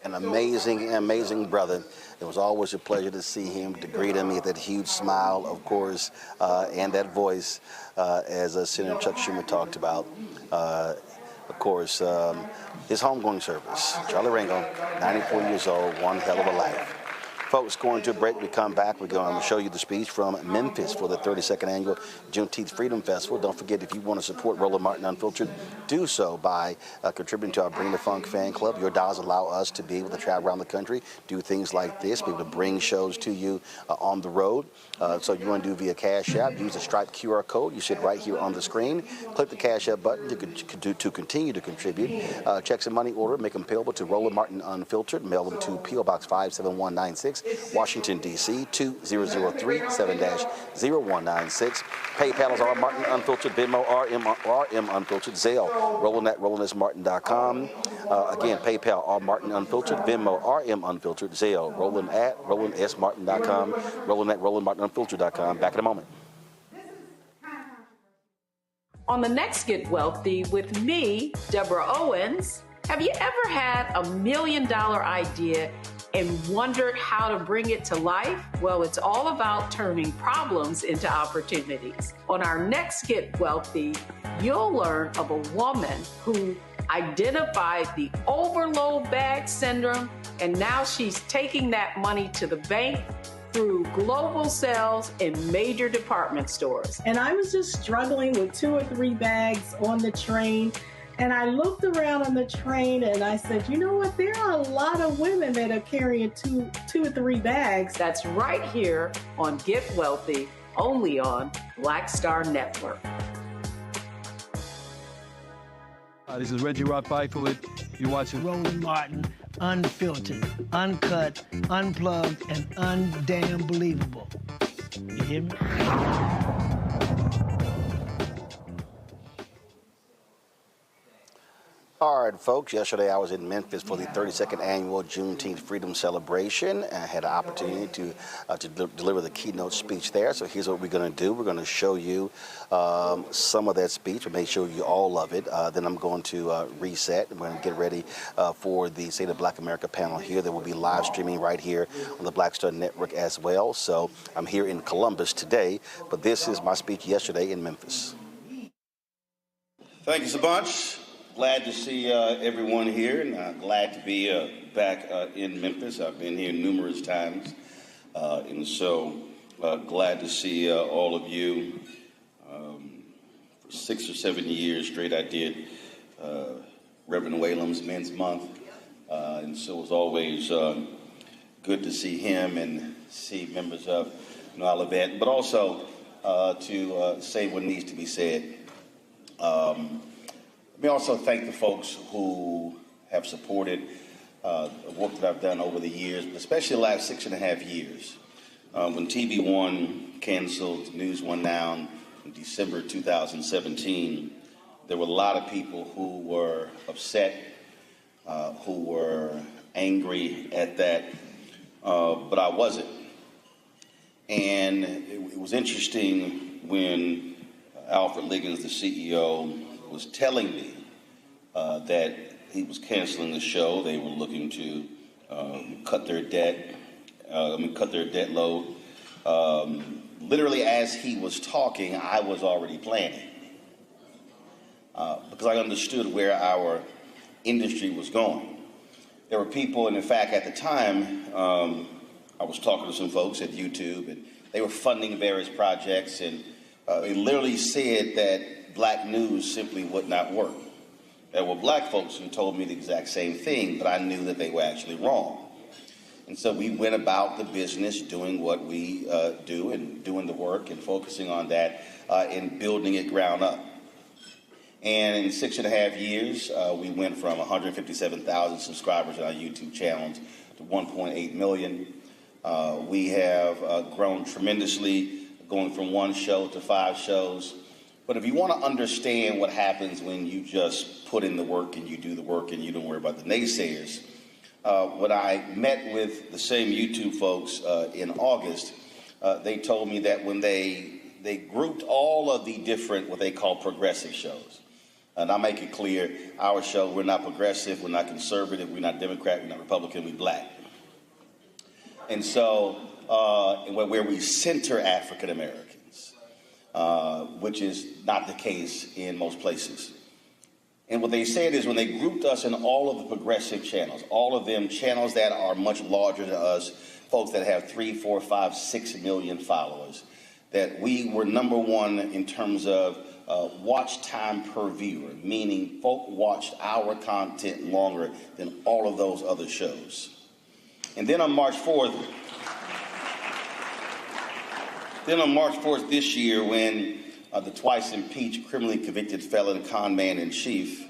an amazing brother. It was always a pleasure to see him, to greet him. He had that huge smile, of course, and that voice, as Senator Chuck Schumer talked about. Of course, his homegoing service. Charlie Rangel, 94 years old, one hell of a life. Folks, going to a break. We come back. We're going to show you the speech from Memphis for the 32nd annual Juneteenth Freedom Festival. Don't forget, if you want to support Roland Martin Unfiltered, do so by contributing to our Bring the Funk fan club. Your dollars allow us to be able to travel around the country, do things like this, be able to bring shows to you on the road. So you want to do via Cash App, use the Stripe QR code. You see it right here on the screen. Click the Cash App button to continue to contribute. Checks and money order, make them payable to Roland Martin Unfiltered. Mail them to P.O. Box 57196. Washington, D.C., 20037-0196. PayPal is R. Martin Unfiltered, Venmo, RM Unfiltered, Zelle, Roland@RolandSMartin.com. Again, PayPal, R. Martin Unfiltered, Venmo, RM Unfiltered, Zelle, Roland@RolandSMartin.com, Roland@RolandMartinUnfiltered.com. Back in a moment. On the next Get Wealthy with me, Deborah Owens, have you ever had a $1 million idea and wondered how to bring it to life? Well, it's all about turning problems into opportunities. On our next Get Wealthy, you'll learn of a woman who identified the overload bag syndrome, and now she's taking that money to the bank through global sales in major department stores. And I was just struggling with 2 or 3 bags on the train. And I looked around on the train and I said, you know what? There are a lot of women that are carrying two or 3 bags. That's right here on Get Wealthy, only on Black Star Network. This is Reggie Rock Byford. You're watching Roland Martin, unfiltered, uncut, unplugged, and undamn believable. You hear me? All right, folks, yesterday I was in Memphis for the 32nd annual Juneteenth Freedom Celebration. I had an opportunity to deliver the keynote speech there. So here's what we're going to do. We're going to show you some of that speech. We'll make sure you all love it. Then I'm going to reset. We're going to get ready for the State of Black America panel here. There will be live streaming right here on the Black Star Network as well. So I'm here in Columbus today, but this is my speech yesterday in Memphis. Thank you so much. Glad to see everyone here, and glad to be back in Memphis. I've been here numerous times, and so glad to see all of you. For 6 or 7 years straight, I did Reverend Whalem's Men's Month, and so it was always good to see him and see members of Olivet, but also to say what needs to be said. Let me also thank the folks who have supported the work that I've done over the years, but especially the last 6.5 years. When TV One canceled News One Now in December 2017, there were a lot of people who were upset, who were angry at that, but I wasn't. And it was interesting when Alfred Liggins, the CEO, was telling me that he was canceling the show. They were looking to cut their debt load. Literally, as he was talking, I was already planning because I understood where our industry was going. There were people, and in fact, at the time, I was talking to some folks at YouTube, and they were funding various projects, and they literally said that black news simply would not work. There were black folks who told me the exact same thing, but I knew that they were actually wrong. And so we went about the business doing what we do and doing the work and focusing on that and building it ground up. And in 6.5 years, we went from 157,000 subscribers on our YouTube channels to 1.8 million. We have grown tremendously, going from 1 show to 5 shows. But if you want to understand what happens when you just put in the work and you do the work and you don't worry about the naysayers, when I met with the same YouTube folks in August, they told me that when they grouped all of the different, what they call progressive shows, and I'll make it clear, our show, we're not progressive, we're not conservative, we're not Democrat, we're not Republican, we're black. And so, where we center African Americans, which is not the case in most places. And what they said is when they grouped us in all of the progressive channels, all of them channels that are much larger than us, folks that have 3, 4, 5, 6 million followers, that we were number 1 in terms of watch time per viewer, meaning folk watched our content longer than all of those other shows. And then on March 4th this year, when the twice impeached, criminally convicted felon con man in chief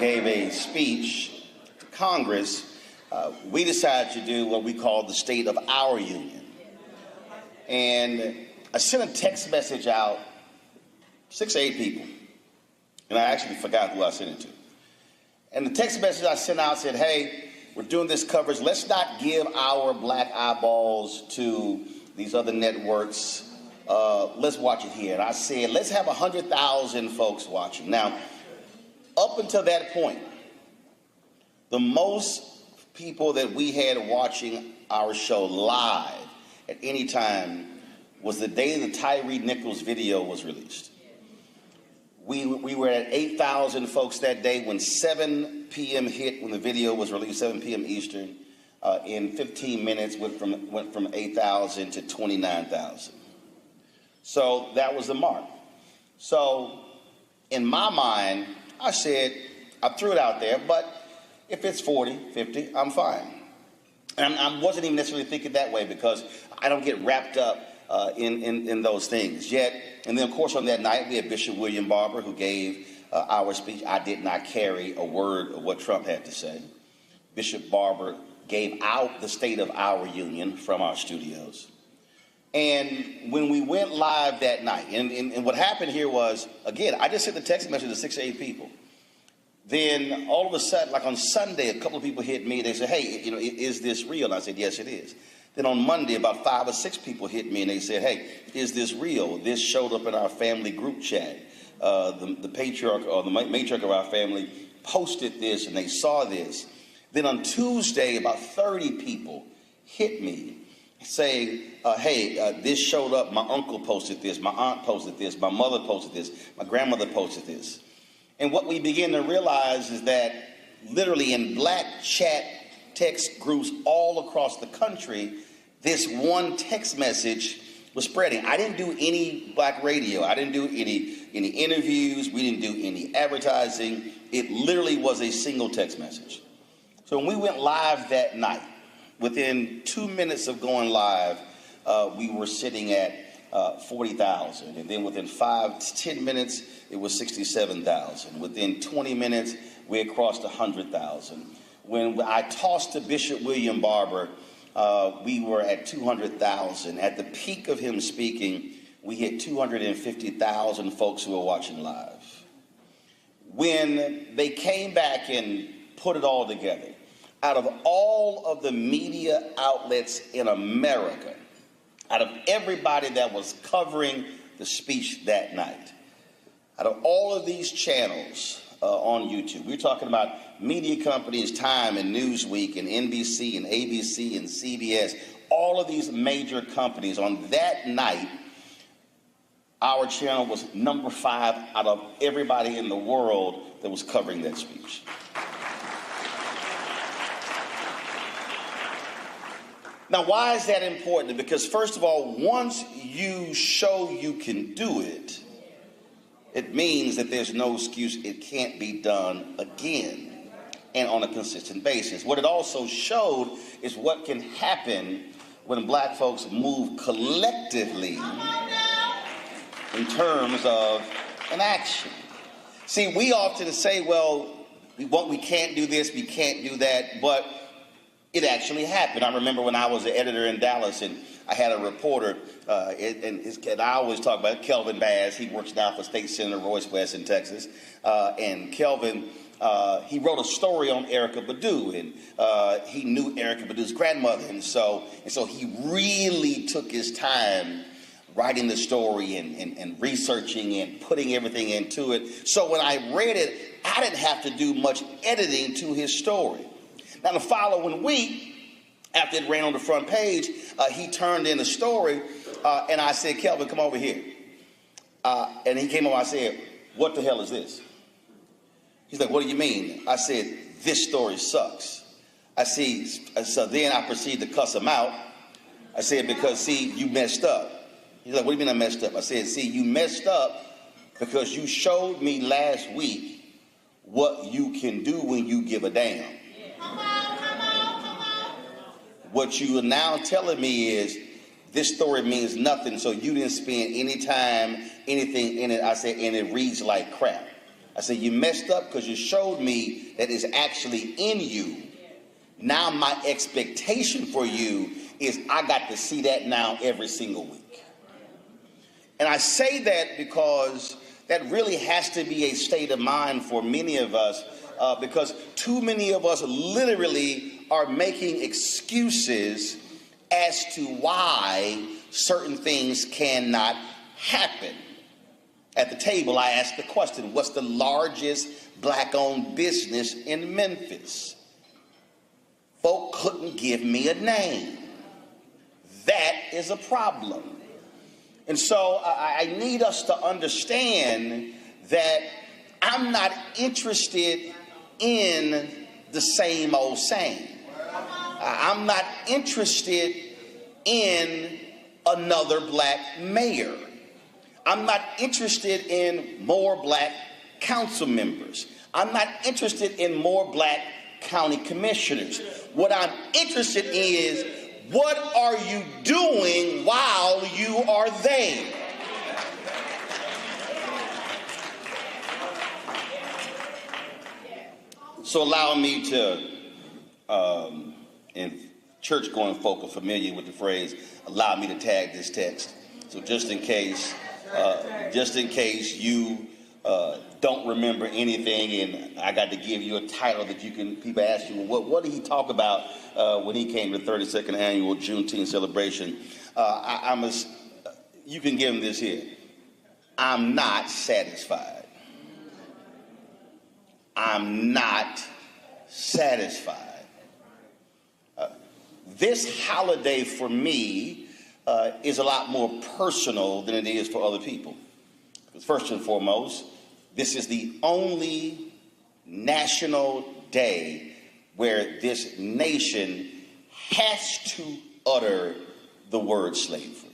gave a speech to Congress, we decided to do what we call the State of Our Union. And I sent a text message out, 6 or 8 people, and I actually forgot who I sent it to. And the text message I sent out said, hey, we're doing this coverage. Let's not give our black eyeballs to these other networks. Let's watch it here. And I said, let's have 100,000 folks watching. Now, up until that point, the most people that we had watching our show live at any time was the day the Tyree Nichols video was released. We were at 8,000 folks that day when 7 p.m. hit, when the video was released, 7 p.m. Eastern. In 15 minutes, went from 8,000 to 29,000. So that was the mark. So in my mind, I said, I threw it out there, but if it's 40, 50, I'm fine. And I wasn't even necessarily thinking that way because I don't get wrapped up in those things yet. And then, of course, on that night, we had Bishop William Barber, who gave our speech. I did not carry a word of what Trump had to say. Bishop Barber gave out the State of Our Union from our studios. And when we went live that night, and what happened here was, again, I just sent a text message to 6 or 8 people. Then all of a sudden, like on Sunday, a couple of people hit me. They said, hey, you know, is this real? And I said, yes, it is. Then on Monday, about 5 or 6 people hit me and they said, hey, is this real? This showed up in our family group chat. The patriarch or the matriarch of our family posted this and they saw this. Then on Tuesday, about 30 people hit me saying, hey, this showed up. My uncle posted this. My aunt posted this. My mother posted this. My grandmother posted this. And what we begin to realize is that literally in black chat text groups all across the country, this one text message was spreading. I didn't do any black radio. I didn't do any interviews. We didn't do any advertising. It literally was a single text message. So when we went live that night, within 2 minutes of going live, we were sitting at 40,000. And then within 5 to 10 minutes, it was 67,000. Within 20 minutes, we had crossed 100,000. When I tossed to Bishop William Barber, we were at 200,000. At the peak of him speaking, we hit 250,000 folks who were watching live. When they came back and put it all together, out of all of the media outlets in America, out of everybody that was covering the speech that night, out of all of these channels on YouTube, we're talking about media companies, Time and Newsweek and NBC and ABC and CBS, all of these major companies, on that night, our channel was number 5 out of everybody in the world that was covering that speech. Now, why is that important? Because first of all, once you show you can do it, it means that there's no excuse. It can't be done again and on a consistent basis. What it also showed is what can happen when black folks move collectively in terms of an action. See, we often say, well, we can't do this, we can't do that, but it actually happened. I remember when I was an editor in Dallas and I had a reporter, and I always talk about Kelvin Bass. He works now for State Senator Royce West in Texas. And Kelvin, he wrote a story on Erykah Badu, and he knew Erykah Badu's grandmother. And so he really took his time writing the story and researching and putting everything into it. So when I read it, I didn't have to do much editing to his story. Now, the following week, after it ran on the front page, he turned in a story, and I said, Kelvin, come over here. And he came over, I said, what the hell is this? He's like, what do you mean? I said, this story sucks. So then I proceeded to cuss him out. I said, because, see, you messed up. He's like, what do you mean I messed up? I said, see, you messed up because you showed me last week what you can do when you give a damn. What you are now telling me is this story means nothing, so you didn't spend any time, anything in it. I said, and it reads like crap. I said, you messed up because you showed me that it's actually in you. Now my expectation for you is I got to see that now every single week. And I say that because that really has to be a state of mind for many of us, because too many of us literally are making excuses as to why certain things cannot happen. At the table, I asked the question, what's the largest black-owned business in Memphis? Folk couldn't give me a name. That is a problem. And so I need us to understand that I'm not interested in the same old same. I'm not interested in another black mayor. I'm not interested in more black council members. I'm not interested in more black county commissioners. What I'm interested in is, what are you doing while you are there? So allow me to church-going folk are familiar with the phrase, allow me to tag this text. So just in case you don't remember anything and I got to give you a title that people ask you, well, what did he talk about when he came to the 32nd annual Juneteenth celebration? You can give him this here. I'm not satisfied. I'm not satisfied. This holiday for me is a lot more personal than it is for other people. Because first and foremost, this is the only national day where this nation has to utter the word slavery.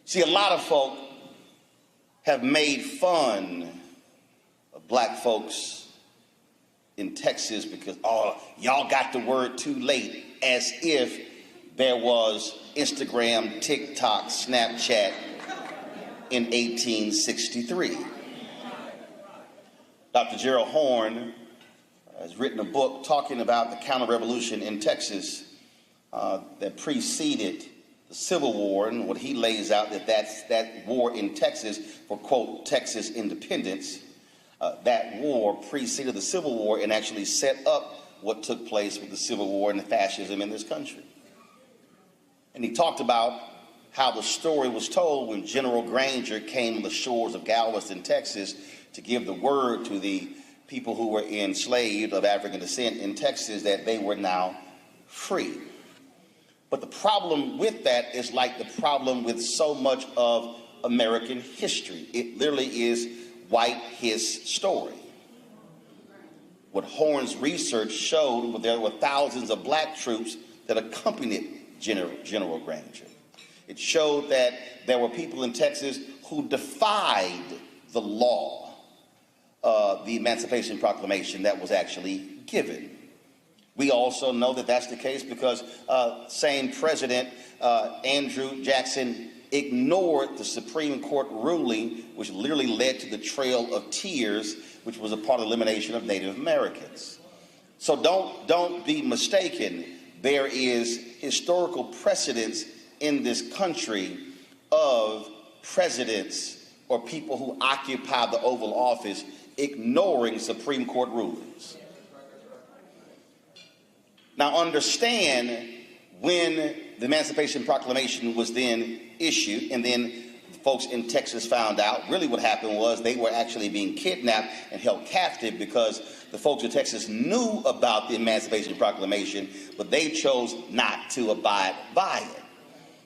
See, a lot of folk have made fun of black folks in Texas because, oh, y'all got the word too late, as if there was Instagram, TikTok, Snapchat in 1863. Dr. Gerald Horne has written a book talking about the counter-revolution in Texas that preceded the Civil War, and what he lays out that war in Texas for, quote, Texas independence, that war preceded the Civil War and actually set up what took place with the Civil War and the fascism in this country. And he talked about how the story was told when General Granger came to the shores of Galveston, Texas, to give the word to the people who were enslaved of African descent in Texas that they were now free. But the problem with that is like the problem with so much of American history. It literally is white his story. What Horne's research showed, there were thousands of black troops that accompanied General Granger. It showed that there were people in Texas who defied the law, the Emancipation Proclamation that was actually given. We also know that that's the case because same President Andrew Jackson ignored the Supreme Court ruling, which literally led to the Trail of Tears, which was a part of the elimination of Native Americans. So don't be mistaken. There is historical precedence in this country of presidents or people who occupy the Oval Office ignoring Supreme Court rulings. Now understand, when the Emancipation Proclamation was then issued and then folks in Texas found out, really what happened was they were actually being kidnapped and held captive because the folks in Texas knew about the Emancipation Proclamation, but they chose not to abide by it.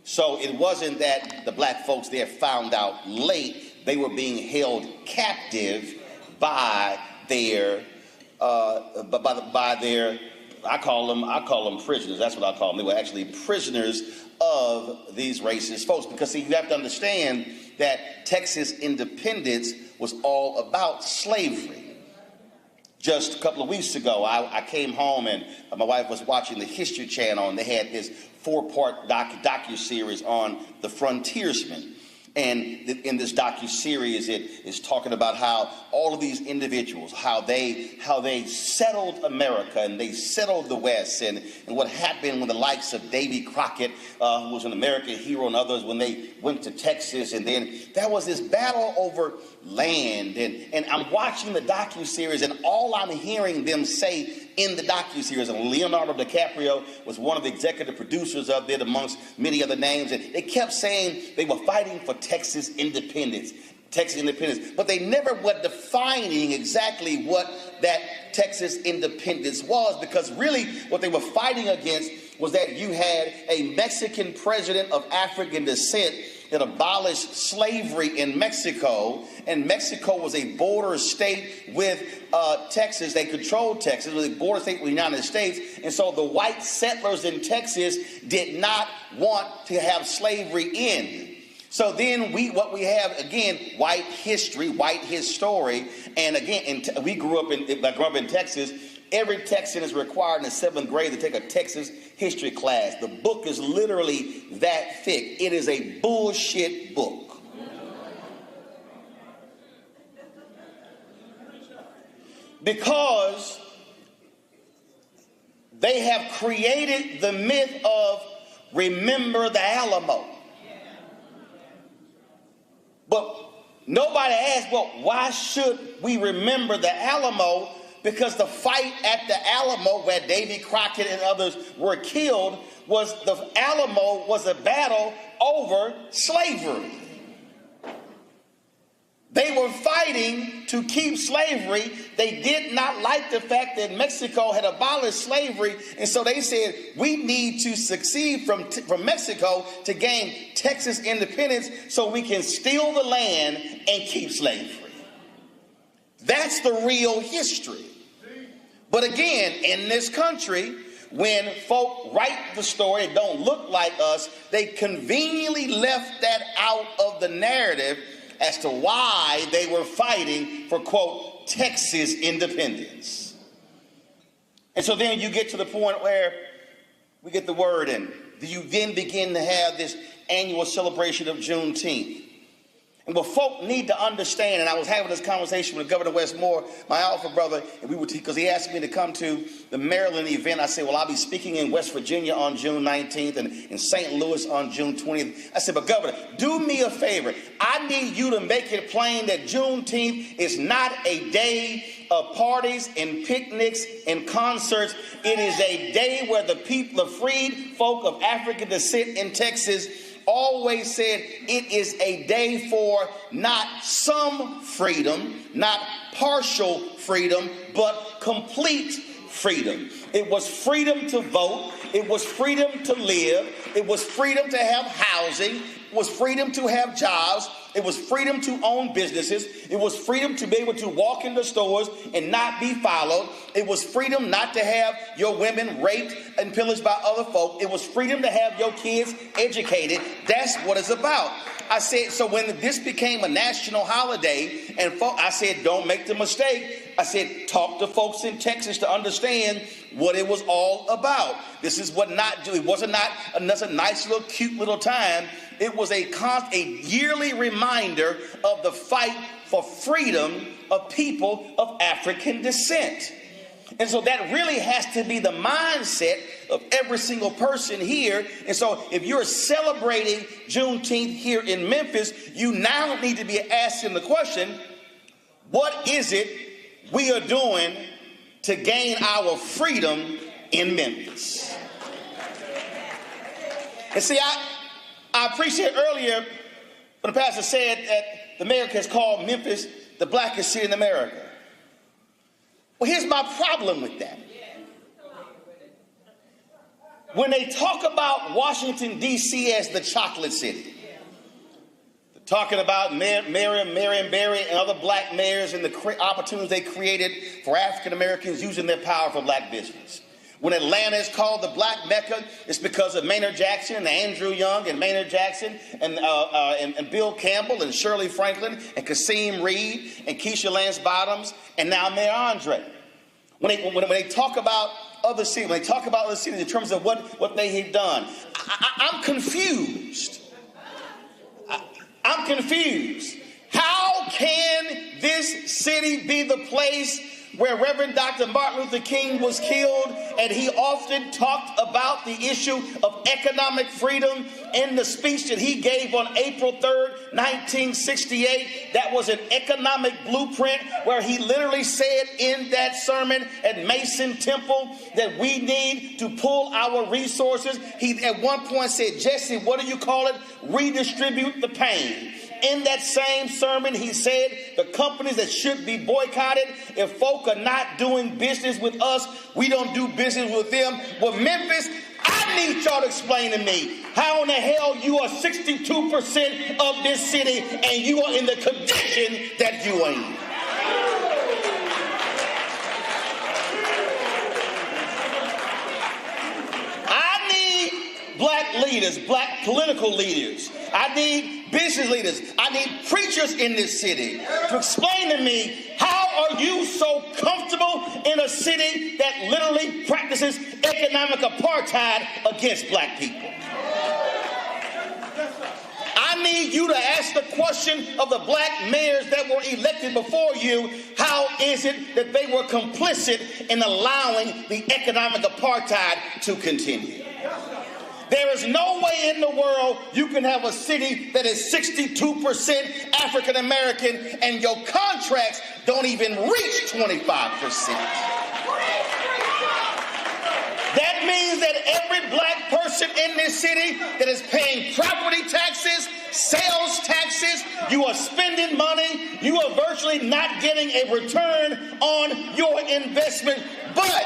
So it wasn't that the black folks there found out late. They were being held captive by their I call them prisoners. That's what I call them. They were actually prisoners of these racist folks. Because, see, you have to understand that Texas independence was all about slavery. Just a couple of weeks ago, I came home and my wife was watching the History Channel, and they had this 4-part docuseries on the frontiersmen. And in this docuseries, it is talking about how all of these individuals, how they settled America and they settled the West, and what happened when the likes of Davy Crockett, who was an American hero, and others, when they went to Texas, and then there was this battle over land. And I'm watching the docuseries, and all I'm hearing them say in the docuseries, and Leonardo DiCaprio was one of the executive producers of it, amongst many other names, and they kept saying they were fighting for Texas independence, but they never were defining exactly what that Texas independence was, because really what they were fighting against was that you had a Mexican president of African descent that abolished slavery in Mexico, and Mexico was a border state with Texas. They controlled Texas. It was a border state with the United States, and so the white settlers in Texas did not want to have slavery in. So then what we have, again, white history, white his story, and again, I grew up in Texas. Every Texan is required in the 7th grade to take a Texas history class. The book is literally that thick. It is a bullshit book. Because They have created the myth of remember the Alamo. But nobody asked, well, why should we remember the Alamo? Because the fight at the Alamo, where Davy Crockett and others were killed, the Alamo was a battle over slavery. They were fighting to keep slavery. They did not like the fact that Mexico had abolished slavery, and so they said, we need to succeed from Mexico to gain Texas independence so we can steal the land and keep slavery. That's the real history. But again, in this country, when folk write the story and don't look like us, they conveniently left that out of the narrative as to why they were fighting for, quote, Texas independence. And so then you get to the point where we get the word, and you then begin to have this annual celebration of Juneteenth. And what folk need to understand, and I was having this conversation with Governor Wes Moore, my alpha brother, and because he asked me to come to the Maryland event. I said, well, I'll be speaking in West Virginia on June 19th and in St. Louis on June 20th. I said, but Governor, do me a favor. I need you to make it plain that Juneteenth is not a day of parties and picnics and concerts. It is a day where the people, the freed folk of African descent in Texas, always said it is a day for not some freedom, not partial freedom, but complete freedom. It was freedom to vote. It was freedom to live. It was freedom to have housing. It was freedom to have jobs. It was freedom to own businesses. It was freedom to be able to walk into stores and not be followed. It was freedom not to have your women raped and pillaged by other folk. It was freedom to have your kids educated. That's what it's about. I said, so when this became a national holiday, and I said, don't make the mistake. I said, talk to folks in Texas to understand what it was all about. This is what not do. It wasn't not another nice little cute little time. It was a yearly reminder of the fight for freedom of people of African descent. And so that really has to be the mindset of every single person here. And so if you're celebrating Juneteenth here in Memphis, you now need to be asking the question, what is it we are doing to gain our freedom in Memphis? And see, I appreciate earlier when the pastor said that the mayor has called Memphis the blackest city in America. Well, here's my problem with that. When they talk about Washington, D.C. as the chocolate city, they're talking about Marion Barry and other black mayors and the opportunities they created for African Americans using their power for black business. When Atlanta is called the Black Mecca, it's because of Maynard Jackson and Andrew Young and Maynard Jackson and Bill Campbell and Shirley Franklin and Kasim Reed and Keisha Lance Bottoms and now Mayor Andre. When they talk about other cities, when they talk about other cities in terms of what they have done, I'm confused. I'm confused. How can this city be the place where Reverend Dr. Martin Luther King was killed, and he often talked about the issue of economic freedom in the speech that he gave on April 3rd, 1968. That was an economic blueprint where he literally said in that sermon at Mason Temple that we need to pull our resources. He at one point said, Jesse, what do you call it? Redistribute the pain. In that same sermon, he said the companies that should be boycotted, if folk are not doing business with us, we don't do business with them. Well, Memphis, I need y'all to explain to me how in the hell you are 62% of this city and you are in the condition that you are in. I need black leaders, black political leaders. I need business leaders. I need preachers in this city to explain to me, how are you so comfortable in a city that literally practices economic apartheid against black people? I I need you to ask the question of the black mayors that were elected before you, how is it that they were complicit in allowing the economic apartheid to continue? There is no way in the world you can have a city that is 62% African American and your contracts don't even reach 25%. That means that every black person in this city that is paying property taxes, sales taxes, you are spending money, you are virtually not getting a return on your investment, but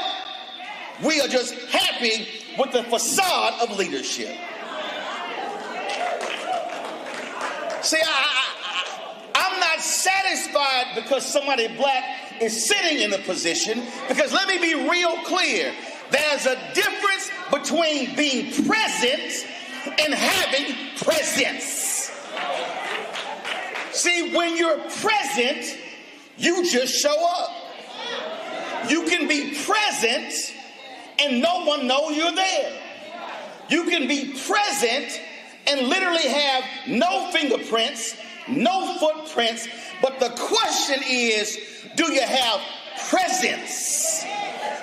we are just happy with the facade of leadership. See, I'm not satisfied because somebody black is sitting in a position, because let me be real clear. There's a difference between being present and having presence. See, when you're present, you just show up. You can be present and no one knows you're there. You can be present and literally have no fingerprints, no footprints, but the question is, do you have presence?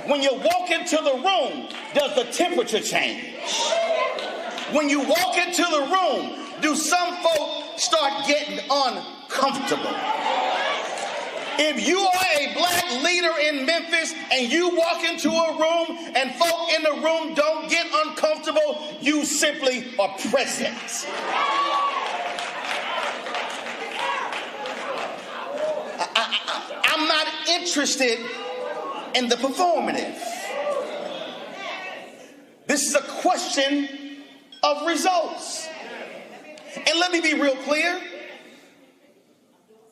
When you walk into the room, does the temperature change? When you walk into the room, do some folk start getting uncomfortable? If you are a black leader in Memphis and you walk into a room and folk in the room don't get uncomfortable, you simply are present. I'm not interested in the performative. This is a question of results. And let me be real clear.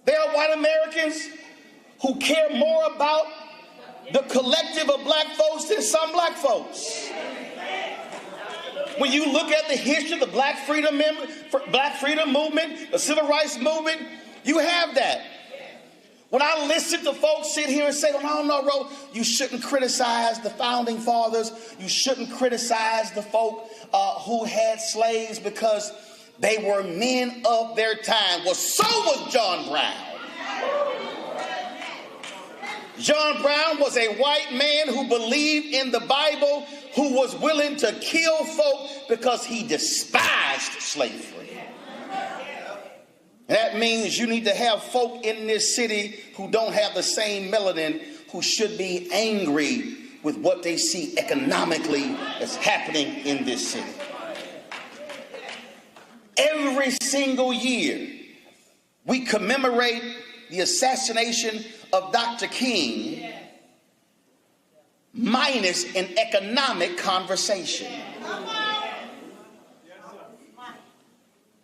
There are white Americans who care more about the collective of black folks than some black folks. When you look at the history of the black freedom movement, the civil rights movement, you have that. When I listen to folks sit here and say, oh, no, Ro, you shouldn't criticize the founding fathers. You shouldn't criticize the folk who had slaves because they were men of their time. Well, so was John Brown. John Brown was a white man who believed in the Bible, who was willing to kill folk because he despised slavery. That means you need to have folk in this city who don't have the same melanin, who should be angry with what they see economically that's happening in this city. Every single year, we commemorate the assassination of Dr. King minus an economic conversation.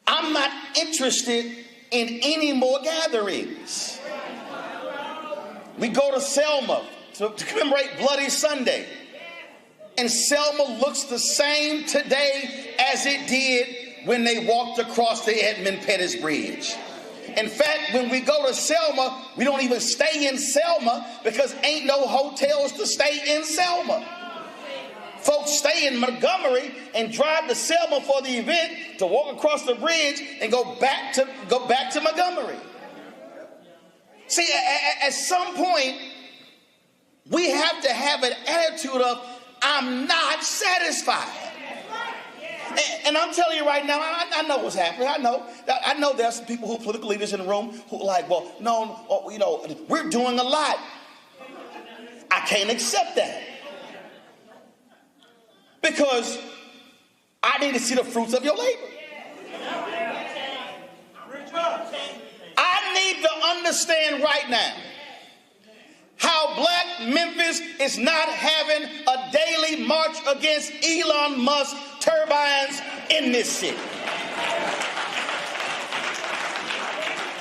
I'm not interested in any more gatherings. We go to Selma to commemorate Bloody Sunday, and Selma looks the same today as it did when they walked across the Edmund Pettus Bridge. In fact, when we go to Selma, we don't even stay in Selma because ain't no hotels to stay in Selma. Folks stay in Montgomery and drive to Selma for the event to walk across the bridge and go back to Montgomery. See, at some point, we have to have an attitude of, I'm not satisfied. And I'm telling you right now, I know what's happening. I know there's some people who are political leaders in the room who are like, well, no, we're doing a lot. I can't accept that. Because I need to see the fruits of your labor. I need to understand right now how black Memphis is not having a daily march against Elon Musk turbines in this city.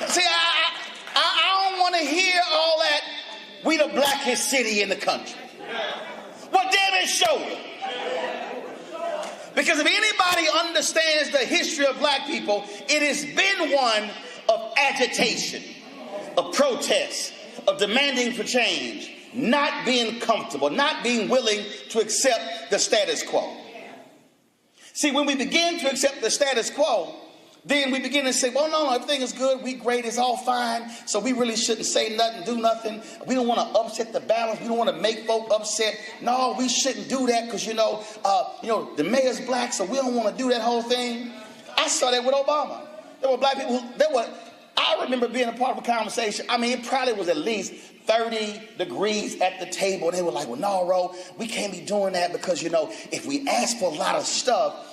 See, I don't want to hear all that, we the blackest city in the country. Well, damn it, show it. Because if anybody understands the history of black people, it has been one of agitation, of protest, of demanding for change, not being comfortable, not being willing to accept the status quo. See, when we begin to accept the status quo, Then we begin to say, well, no, everything is good. We great. It's all fine. So we really shouldn't say nothing, do nothing. We don't want to upset the balance. We don't want to make folk upset. No, we shouldn't do that because, the mayor's black, so we don't want to do that whole thing. I saw that with Obama. There were black people I remember being a part of a conversation. I mean, it probably was at least 30 degrees at the table. And they were like, well, no, Ro, we can't be doing that because, if we ask for a lot of stuff,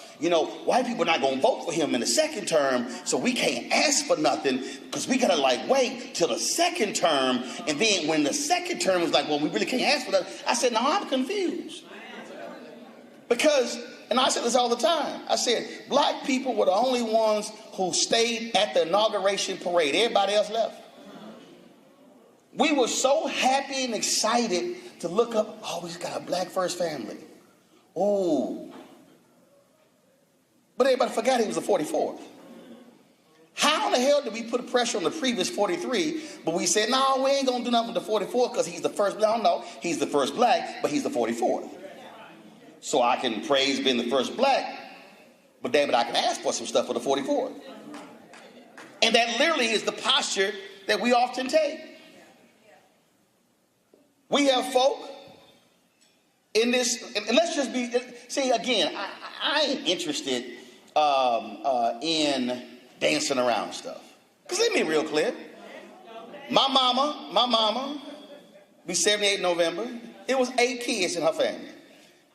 white people are not going to vote for him in the second term, so we can't ask for nothing because we got to wait till the second term. And then when the second term was like, well, we really can't ask for that. I said, no, I'm confused. Because, and I said this all the time, I said, black people were the only ones who stayed at the inauguration parade. Everybody else left. We were so happy and excited to look up, oh, we just got a black first family. Oh. But everybody forgot he was the 44th. How in the hell did we put pressure on the previous 43, but we said, no, we ain't going to do nothing with the 44th because he's the first, no, he's the first black, but he's the 44th. So I can praise being the first black, but damn it, I can ask for some stuff for the 44th. And that literally is the posture that we often take. We have folk in this, and let's just be, see, again, I ain't interested in dancing around stuff. Because let me be real clear. My mama, be 78 in November. It was 8 kids in her family.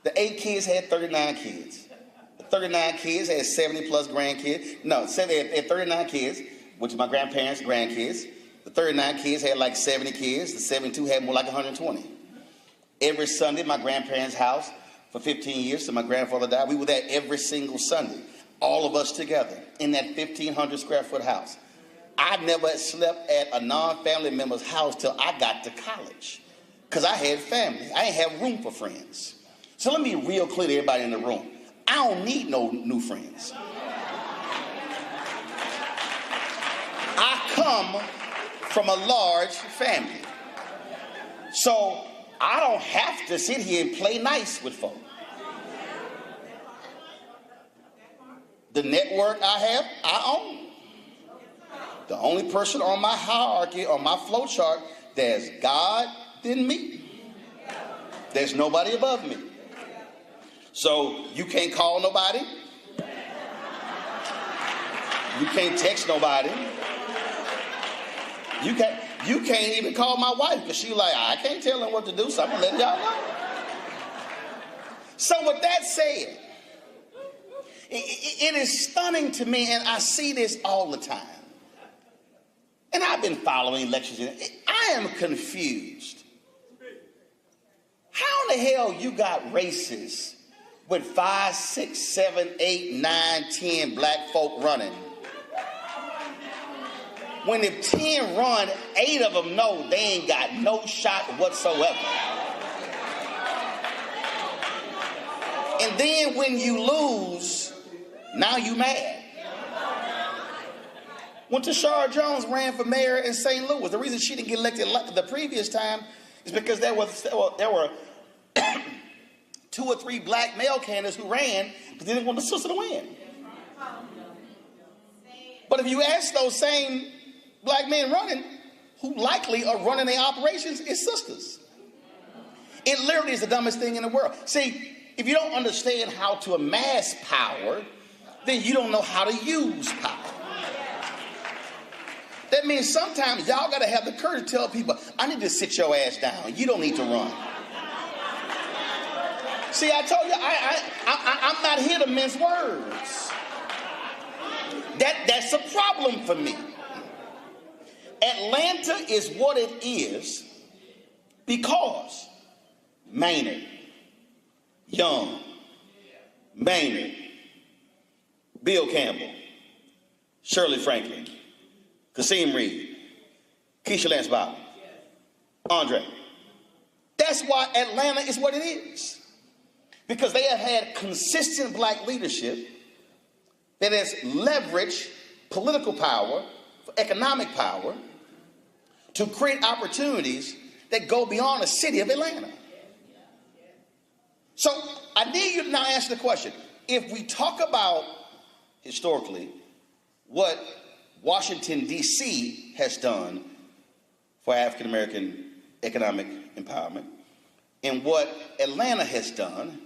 The 8 kids had 39 kids. The 39 kids had 70 plus grandkids. No, they had 39 kids, which is my grandparents' grandkids. The 39 kids had like 70 kids. The 72 had more like 120. Every Sunday, my grandparents' house, for 15 years till my grandfather died, we were there every single Sunday, all of us together in that 1,500 square foot house. I never slept at a non-family member's house till I got to college because I had family. I didn't have room for friends. So let me be real clear to everybody in the room. I don't need no new friends. I come from a large family. So I don't have to sit here and play nice with folk. The network I have, I own. The only person on my hierarchy, on my flow chart, there's God, then me. There's nobody above me. So you can't call nobody. You can't text nobody. You can't even call my wife because she's like, I can't tell them what to do, so I'm going to let y'all know. So with that said, it is stunning to me, and I see this all the time. And I've been following lectures. I am confused. How in the hell you got races with 5, 6, 7, 8, 9, 10 black folk running? When if 10 run, 8 of them know they ain't got no shot whatsoever. And then when you lose, now you mad. When Tashara Jones ran for mayor in St. Louis, the reason she didn't get elected the previous time is because there were 2 or 3 black male candidates who ran because they didn't want the sister to win. But if you ask those same black men running, who likely are running their operations, is sisters. It literally is the dumbest thing in the world. See, if you don't understand how to amass power, then you don't know how to use power. That means sometimes y'all got to have the courage to tell people, I need to sit your ass down. You don't need to run. See, I told you, I'm not here to mince words. That's a problem for me. Atlanta is what it is because Maynard, Young, Maynard, Bill Campbell, Shirley Franklin, Kasim Reed, Keisha Lance Bobbitt, Andre. That's why Atlanta is what it is. Because they have had consistent black leadership that has leveraged political power, economic power, to create opportunities that go beyond the city of Atlanta. So I need you to now answer the question. If we talk about, historically, what Washington, D.C. has done for African American economic empowerment, and what Atlanta has done,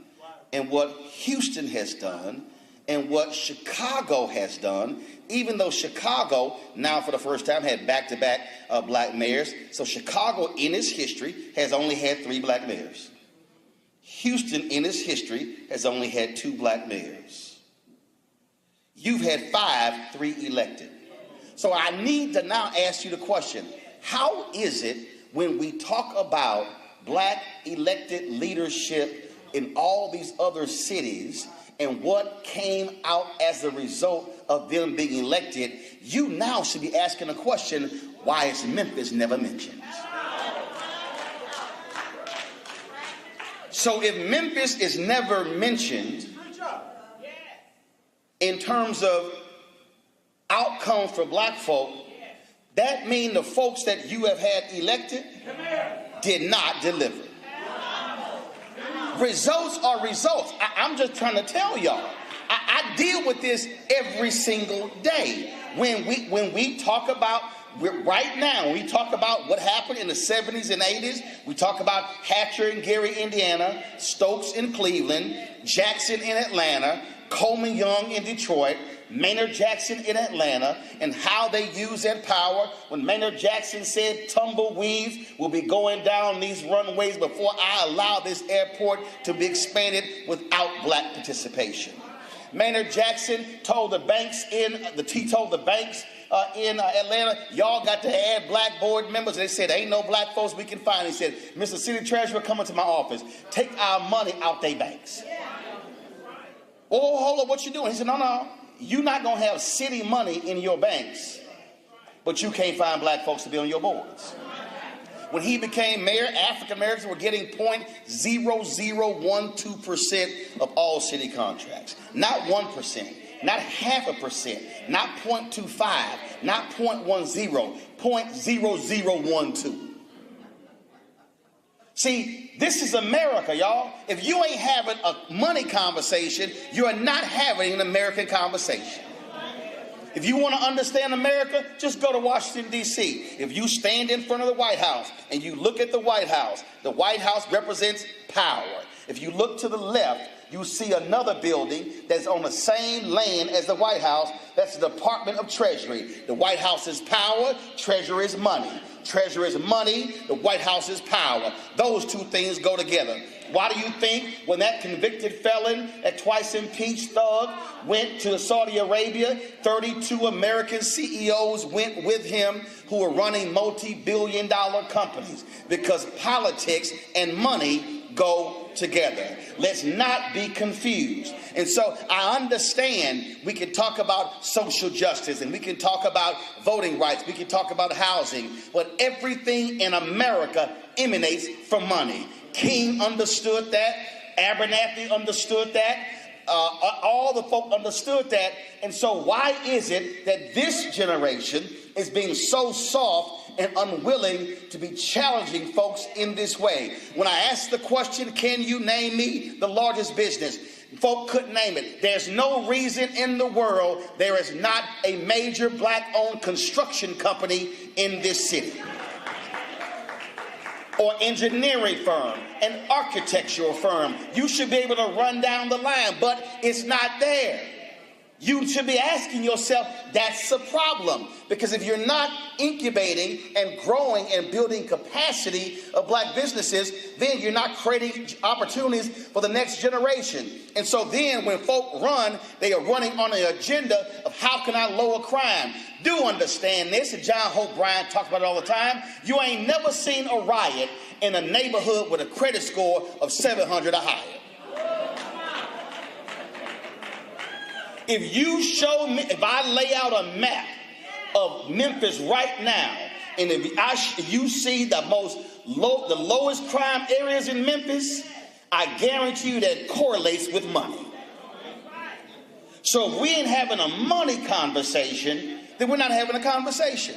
and what Houston has done, and what Chicago has done, even though Chicago now for the first time had back-to-back black mayors. So Chicago in its history has only had 3 black mayors. Houston in its history has only had 2 black mayors. You've had 5, 3 elected. So I need to now ask you the question, how is it when we talk about black elected leadership in all these other cities and what came out as a result of them being elected, you now should be asking the question, why is Memphis never mentioned? So if Memphis is never mentioned in terms of outcomes for black folk, that means the folks that you have had elected did not deliver. Results are results. I'm just trying to tell y'all. I deal with this every single day. When we talk about, right now, we talk about what happened in the 70s and 80s. We talk about Hatcher and Gary, Indiana, Stokes in Cleveland, Jackson in Atlanta, Coleman Young in Detroit, Maynard Jackson in Atlanta, and how they use that power when Maynard Jackson said tumbleweeds will be going down these runways before I allow this airport to be expanded without black participation. Maynard Jackson told the banks in Atlanta, y'all got to add black board members. They said, ain't no black folks we can find. He said, Mr. City Treasurer, come into my office. Take our money out they banks. Oh, hold on, what you doing? He said, no. You're not going to have city money in your banks, but you can't find black folks to be on your boards. When he became mayor, African Americans were getting 0.0012% of all city contracts. Not 1%, not 0.5%, not 0.25, not 0.10, 0.0012. See, this is America, y'all. If you ain't having a money conversation, you are not having an American conversation. If you want to understand America, just go to Washington, D.C. If you stand in front of the White House and you look at the White House represents power. If you look to the left, you see another building that's on the same land as the White House. That's the Department of Treasury. The White House is power, Treasury is money. Treasury is money, the White House is power. Those two things go together. Why do you think when that convicted felon, that twice impeached thug, went to Saudi Arabia, 32 American CEOs went with him who were running multi-billion-dollar companies? Because politics and money go together. Let's not be confused. And so I understand we can talk about social justice and we can talk about voting rights, we can talk about housing, but everything in America emanates from money. King understood that, Abernathy understood that, all the folk understood that. And so why is it that this generation is being so soft and unwilling to be challenging folks in this way? When I asked the question, can you name me the largest business? Folk couldn't name it. There's no reason in the world there is not a major black-owned construction company in this city, or engineering firm, an architectural firm. You should be able to run down the line, but it's not there. You should be asking yourself, that's a problem. Because if you're not incubating and growing and building capacity of black businesses, then you're not creating opportunities for the next generation. And so then when folk run, they are running on an agenda of how can I lower crime? Do understand this, and John Hope Bryant talks about it all the time. You ain't never seen a riot in a neighborhood with a credit score of 700 or higher. If you show me, if I lay out a map of Memphis right now, and if you see the lowest crime areas in Memphis, I guarantee you that correlates with money. So if we ain't having a money conversation, then we're not having a conversation.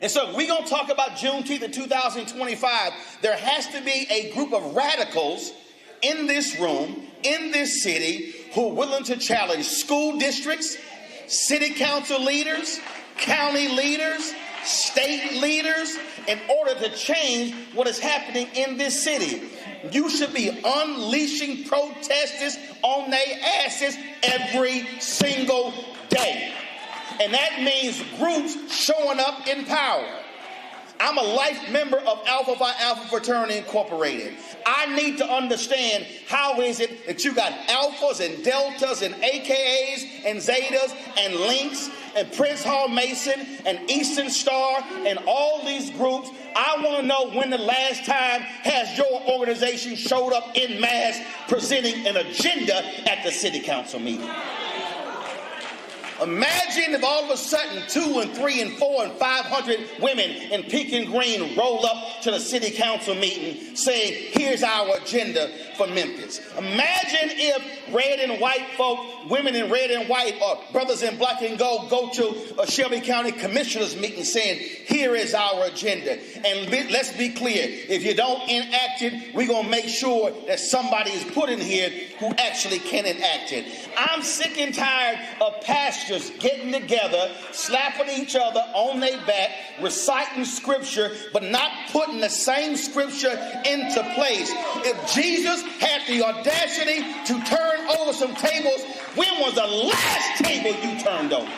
And so if we're going to talk about Juneteenth in 2025, there has to be a group of radicals in this room, in this city, who are willing to challenge school districts, city council leaders, county leaders, state leaders, in order to change what is happening in this city. You should be unleashing protesters on their asses every single day. And that means groups showing up in power. I'm a life member of Alpha Phi Alpha Fraternity Incorporated. I need to understand how is it that you got alphas and deltas and AKAs and zetas and links and Prince Hall Mason and Eastern Star and all these groups. I want to know when the last time has your organization showed up in mass presenting an agenda at the city council meeting. Imagine if all of a sudden 2 and 3 and 4 and 500 women in pink and green roll up to the city council meeting saying, here's our agenda for Memphis. Imagine if red and white folk, women in red and white, or brothers in black and gold go to a Shelby County Commissioners meeting saying, here is our agenda. And let's be clear, if you don't enact it, we're going to make sure that somebody is put in here who actually can enact it. I'm sick and tired of pastors getting together, slapping each other on their back, reciting scripture, but not putting the same scripture into place. If Jesus had the audacity to turn over some tables, when was the last table you turned over?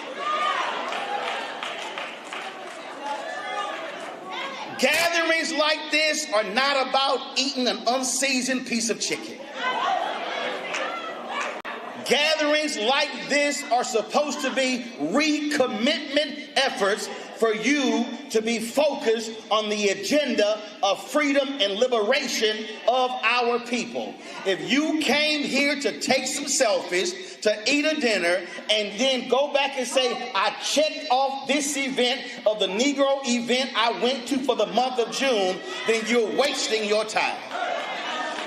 Gatherings like this are not about eating an unseasoned piece of chicken. Gatherings like this are supposed to be recommitment efforts for you to be focused on the agenda of freedom and liberation of our people. If you came here to take some selfies, to eat a dinner, and then go back and say, I checked off this event of the Negro event I went to for the month of June, then you're wasting your time.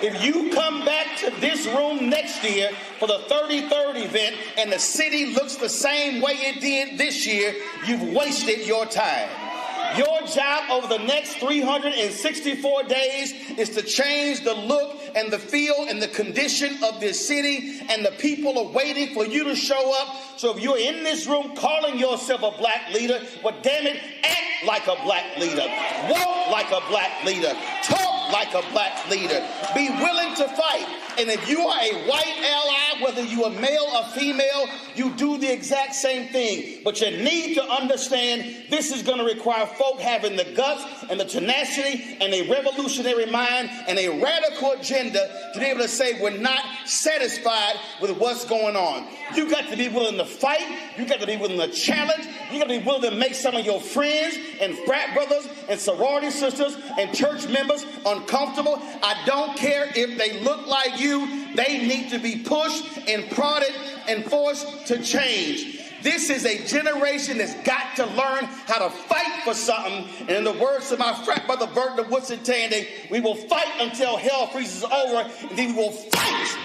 If you come back to this room next year for the 33rd event and the city looks the same way it did this year, you've wasted your time. Your job over the next 364 days is to change the look and the feel and the condition of this city, and the people are waiting for you to show up. So if you're in this room calling yourself a black leader, well, damn it, act like a black leader. Walk like a black leader. Talk like a black leader. Be willing to fight. And if you are a white ally, whether you are male or female, you do the exact same thing. But you need to understand this is going to require folk having the guts and the tenacity and a revolutionary mind and a radical agenda to be able to say we're not satisfied with what's going on. You got to be willing to fight. You got to be willing to challenge. You got to be willing to make some of your friends and frat brothers and sorority sisters and church members uncomfortable. I don't care if they look like you. They need to be pushed and prodded and forced to change. This is a generation that's got to learn how to fight for something. And in the words of my frat brother Burton of Woodson Tandy, we will fight until hell freezes over, and then we will fight